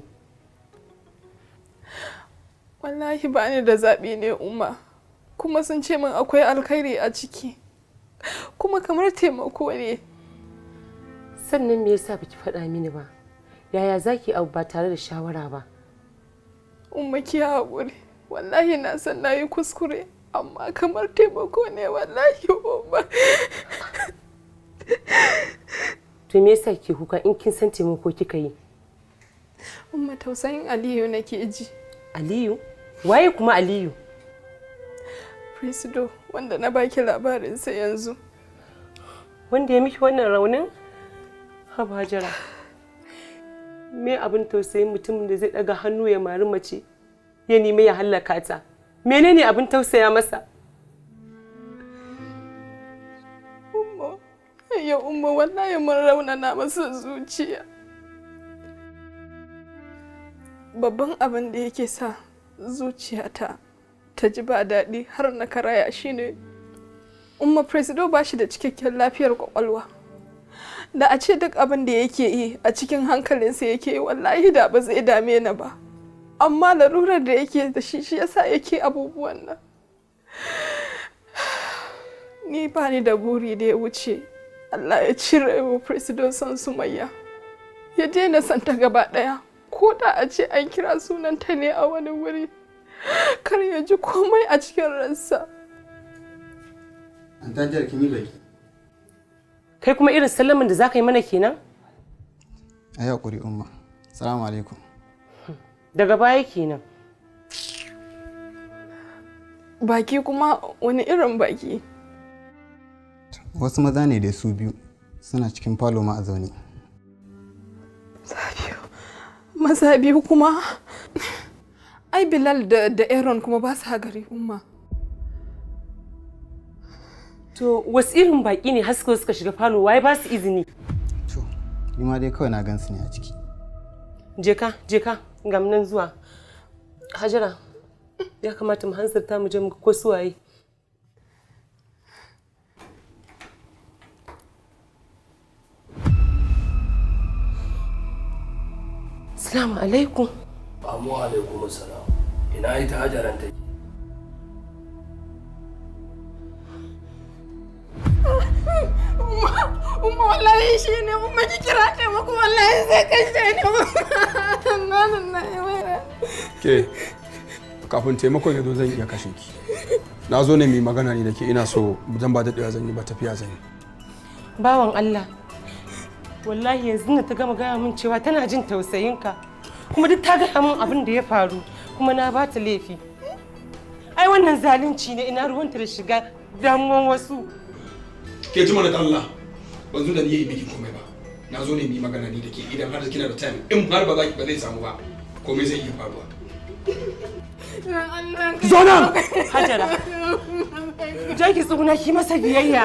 S16: Wallahi ba ni da zaɓi ne umma. Kuma sun ce min akwai alkhairi a ciki. Kuma kamar taimako ne.
S8: Sannan me yasa baki faɗa mini ba? Yaya zaki abu ba tare da shawara ba?
S16: Umma ki haƙuri. Wallahi na san na yi kuskure. Amma kamar taimako ne wallahi umma.
S8: To me yasa ke kuka in kin san taimako kika yi?
S16: Umma tausayin Aliyu nake ji.
S8: Aliyu? Waye kuma Aliyu?
S16: Presido wanda na baki labarinsa yanzu.
S8: Wanda ya miki wannan raunin? Haba Hajara. Me abin tausayin mutumin da zai daga hannu ya mari mace ya nemi ya hallaka ta? Menene abin tausaya masa?
S16: Umma wallahi mun raunana masa zuciya. Babban abin da yake sa zuciyata ta ji ba daɗi har na karaya shine Umma Presido ba shi da cikakken lafiyar kwakwalwa. Da a ce duk abin da yake yi a cikin hankalinsa yake yi wallahi da ba zai dame ni ba. Amma larurar da yake da shi yasa yake abubuwan nan. Ni ba ni da buri da ya wuce Allah ya cire wa Presido son Sumayya. Ya daina santa gaba ɗaya. Ko da a ce an kira sunanta ne a wani wuri. Kar ya ji komai a cikin ransa.
S21: An tajiyar kin yi baki.
S8: Kai kuma irin sallamin da za ka yi mana kenan?
S21: A yi haƙuri umma. Salamu alaikum.
S8: Daga baya kenan.
S16: Baki kuma wani irin baki?
S21: Wasu maza ne da su biyu suna cikin falo ma a zaune.
S16: Maza biyu kuma? Ai Bilal da Aaron kuma ba su gari umma.
S8: To wasu irin baki ne haska suka shiga falo waye ba su izini?
S21: To, ni ma dai kawai na gansu ne a ciki.
S8: Je ka, ga nan zuwa. Hajara, ya kamata mu hanzarta mu je mu ko su waye. Assalamu alaikum.
S18: Amu alaikum assalam. Ina ita Hajaran take?
S16: Umma wallahi shi ne umma ki kira taimako wallahi sai kashe ni.
S12: Ke, kafin taimakon ya zo zan iya kashe ki. Na zo ne mai magana ne da ke ina so zan ba daɗewa zan yi ba tafiya zan yi.
S8: Bawan Allah, wallahi yanzu na ta gama gaya min cewa tana jin tausayinka. Kuma duk ta gaya min abin da ya faru kuma na ba ta laifi. Ai wannan zalunci ne ina ruwanta da shiga damuwan wasu.
S12: Ke ji mana da Allah, ban zo da ni yi miki komai ba. Na zo ne mai magana ne da ke idan har kina da time in har ba zai samu ba komai zai iya faruwa.
S8: Zo nan! Hajara, je ki tsuguna ki masa biyayya.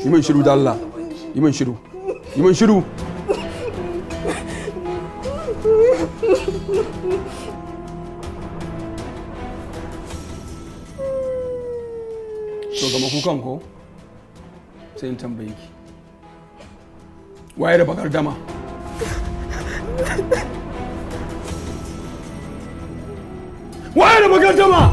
S12: Yi min shiru da Allah, yi min shiru, yi min shiru. To gama kukan ko? Sai in tambaye ki. Waye da bakar dama? Waye da bakar dama?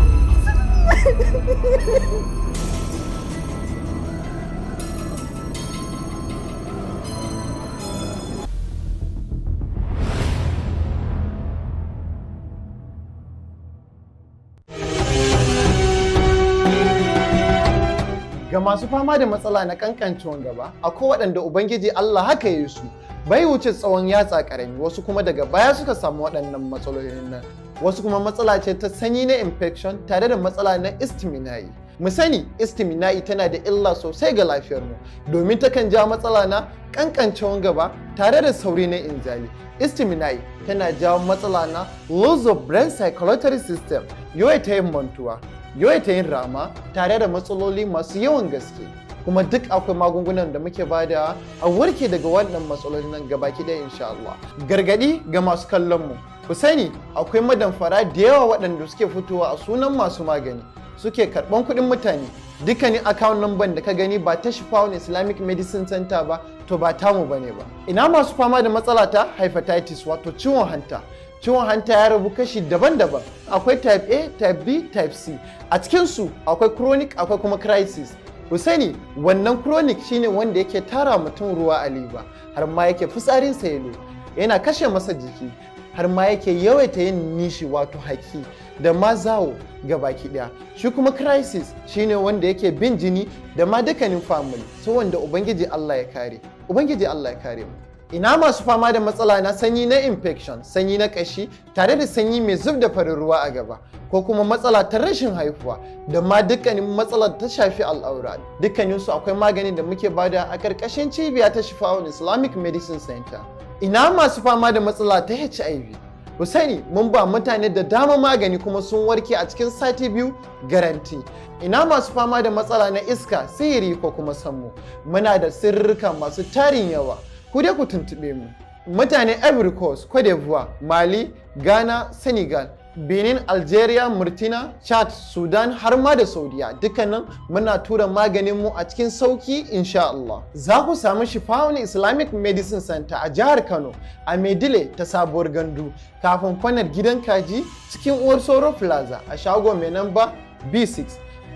S22: Ga masu fama da matsala na kankancewan gaba, akwai waɗanda Ubangiji Allah haka ya yi su
S6: bai wuce tsawon yatsa karami, wasu kuma daga baya suka samu waɗannan matsalolin nan. Wasu kuma matsala ce ta sanyi na infection tare da matsala na istimina'i. Mu sani istimina'i tana da illa sosai ga lafiyarmu domin takan ja matsala na kankancewan gaba tare da sauri na inzali. Istimina'i tana jawo matsala na loss of brain circulatory system, yawaita yin mantuwa, yawaita yin rama tare da matsaloli masu yawan gaske. Kuma duk akwai magungunan da muke bada a warke daga wannan matsalolin nan gabaki ɗaya insha Allah. Gargadi ga masu kallon mu, ku sani akwai madamfara da yawa waɗanda suke fitowa a sunan masu magani, suke karɓan kuɗin mutane. Dukkanin account number da ka gani ba ta Shifa'un Islamic Medicine Center ba, to ba tamu bane ba. Ina masu fama da matsala ta hepatitis wato ciwon hanta. Ciwon hanta ya rabu kashi daban-daban. Akwai type A, type B, type C. A cikinsu akwai chronic, akwai kuma crisis. Ku sani wannan chronic shine wanda yake tara mutum ruwa a liba, har ma yake fitsarin sa yalo, yana kashe masa jiki, har ma yake yawaita yin nishi wato haki da ma zawo ga baki daya. Shi kuma crisis shine wanda yake bin jini da ma dukkanin family, so wanda ubangiji Allah ya kare. Ubangiji Allah ya kare mu. Ina masu fama da matsala na sanyi na infection, sanyi na kashi tare da sanyi mai zub da farin ruwa a gaba, ko kuma matsala ta rashin haihuwa da ma dukkanin matsalar ta shafi al'aura. Dukkaninsu akwai magani da muke bada a ƙarƙashin cibiya ta Shifa'un Islamic Medicine Center. Ina masu fama da matsala ta HIV. Ku sani mun ba mutane da dama magani kuma sun warke a cikin sati 2 garanti. Ina masu fama da matsala na iska, sihiri ko kuma sammu. Muna da sirrika masu tarin yawa. Ku dai ku tuntuɓe mu. Mutane Ivory Coast, Cote d'Ivoire, Mali, Ghana, Senegal, Benin, Algeria, Murtina, Chad, Sudan har ma da Saudiya. Dukkanin muna tura maganin mu a cikin sauki insha Allah. Za ku samu Shifa'un Islamic Medicine Center a jihar Kano, a Maidile ta Sabuwar Gandu, kafin kwanar gidan kaji cikin Uwar Soro Plaza a shago mai namba B6.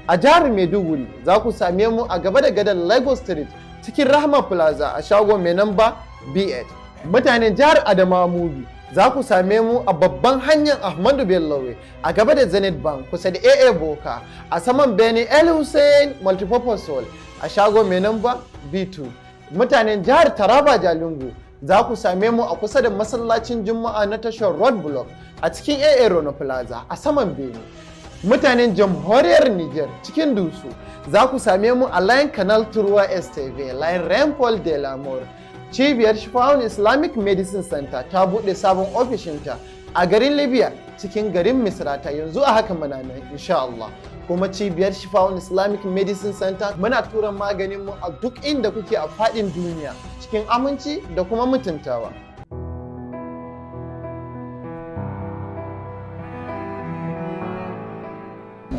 S6: A jihar Maiduguri za ku same mu a gaba da gadon Lagos Street cikin Rahma Plaza a shago mai namba B8. Mutanen jihar Adamawa Mubi za ku same mu a babban hanyar Ahmadu Bello a gaba da Zenith Bank kusa da AA Boka a saman Bene El Hussein Multipurpose Hall a shago mai namba B2. Mutanen jihar Taraba Jalingo za ku same mu a kusa da masallacin Juma'a na tashar Road Block a cikin AA Rono Plaza a saman Bene. Mutanen jamhuriyar Niger cikin Dusu za ku same mu a Line Canal Turwa STV, Line Rainfall de la Mor. Cibiyar Shifa'un Islamic Medicine Center ta buɗe sabon ofishinta a garin Libya cikin garin Misrata yanzu a haka muna nan insha Allah. Kuma cibiyar Shifa'un Islamic Medicine Center muna tura maganin mu a duk inda kuke a faɗin duniya cikin aminci da kuma mutuntawa.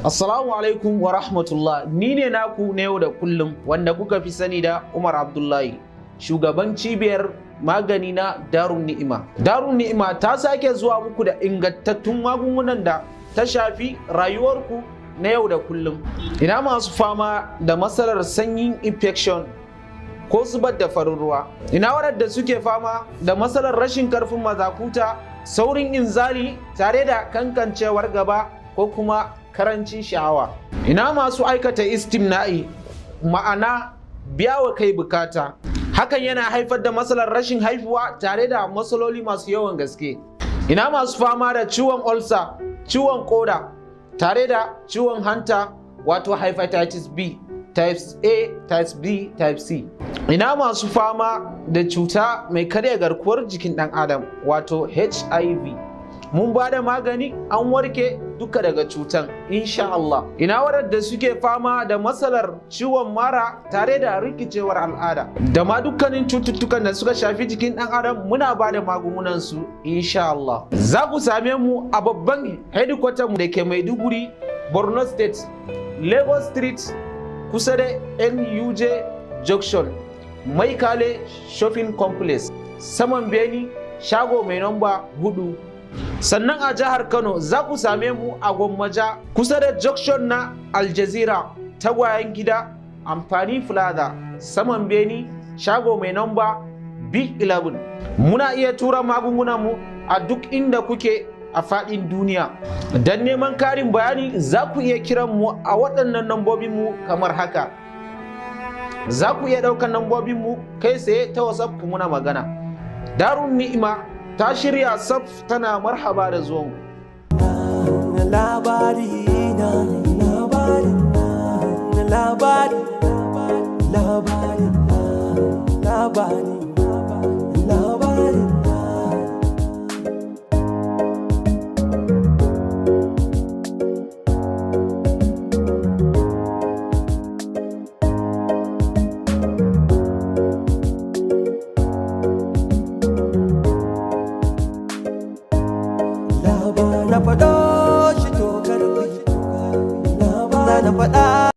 S11: Assalamu alaikum wa rahmatullah. Ni ne naku na yau da kullum wanda kuka fi sani da Umar Abdullahi, shugaban cibiyar magani na Darun Ni'ima. Darun Ni'ima ta sake zuwa muku da ingantattun magungunan da ta shafi rayuwarku na yau da kullum. Ina masu fama da matsalar sanyin infection ko zubar da farin ruwa. Ina waɗanda suke fama da matsalar rashin karfin mazakuta, saurin inzali tare da kankancewar gaba ko kuma karancin sha'awa. Ina masu aikata istimna'i, ma'ana biya wa kai bukata. Hakan yana haifar da matsalar rashin haihuwa tare da matsaloli masu yawan gaske. Ina masu fama da ciwon ulcer, ciwon koda tare da ciwon hanta wato hepatitis B, types A, types B, type C. Ina masu fama da cuta mai karya garkuwar jikin ɗan adam wato HIV. Mun ba da magani an warke duka daga cutan insha Allah. Ina waɗanda suke fama da matsalar ciwon mara tare da rikicewar al'ada da ma dukkanin cututtukan da suka shafi jikin ɗan adam muna ba da magungunan su insha Allah. Za ku same mu a babban headquarter mu da ke Maiduguri, Borno State, Lagos Street kusa da NUJ Junction, Maikale Shopping Complex, saman Beni, shago mai namba 4. Sannan a jihar Kano za ku same mu a Gwammaja kusa da junction na Aljazeera, tagwayen gida, Amfani Plaza, saman Beni, shago mai namba B11. Muna iya tura magungunan mu a duk inda kuke a faɗin duniya. Don neman karin bayani za ku iya kiran mu a waɗannan nambobin mu kamar haka. Za ku iya ɗaukar nambobin mu kai tsaye ta WhatsApp ku muna magana. Darun Ni'ima ta shirya saf tana marhaba da zuwan
S1: labari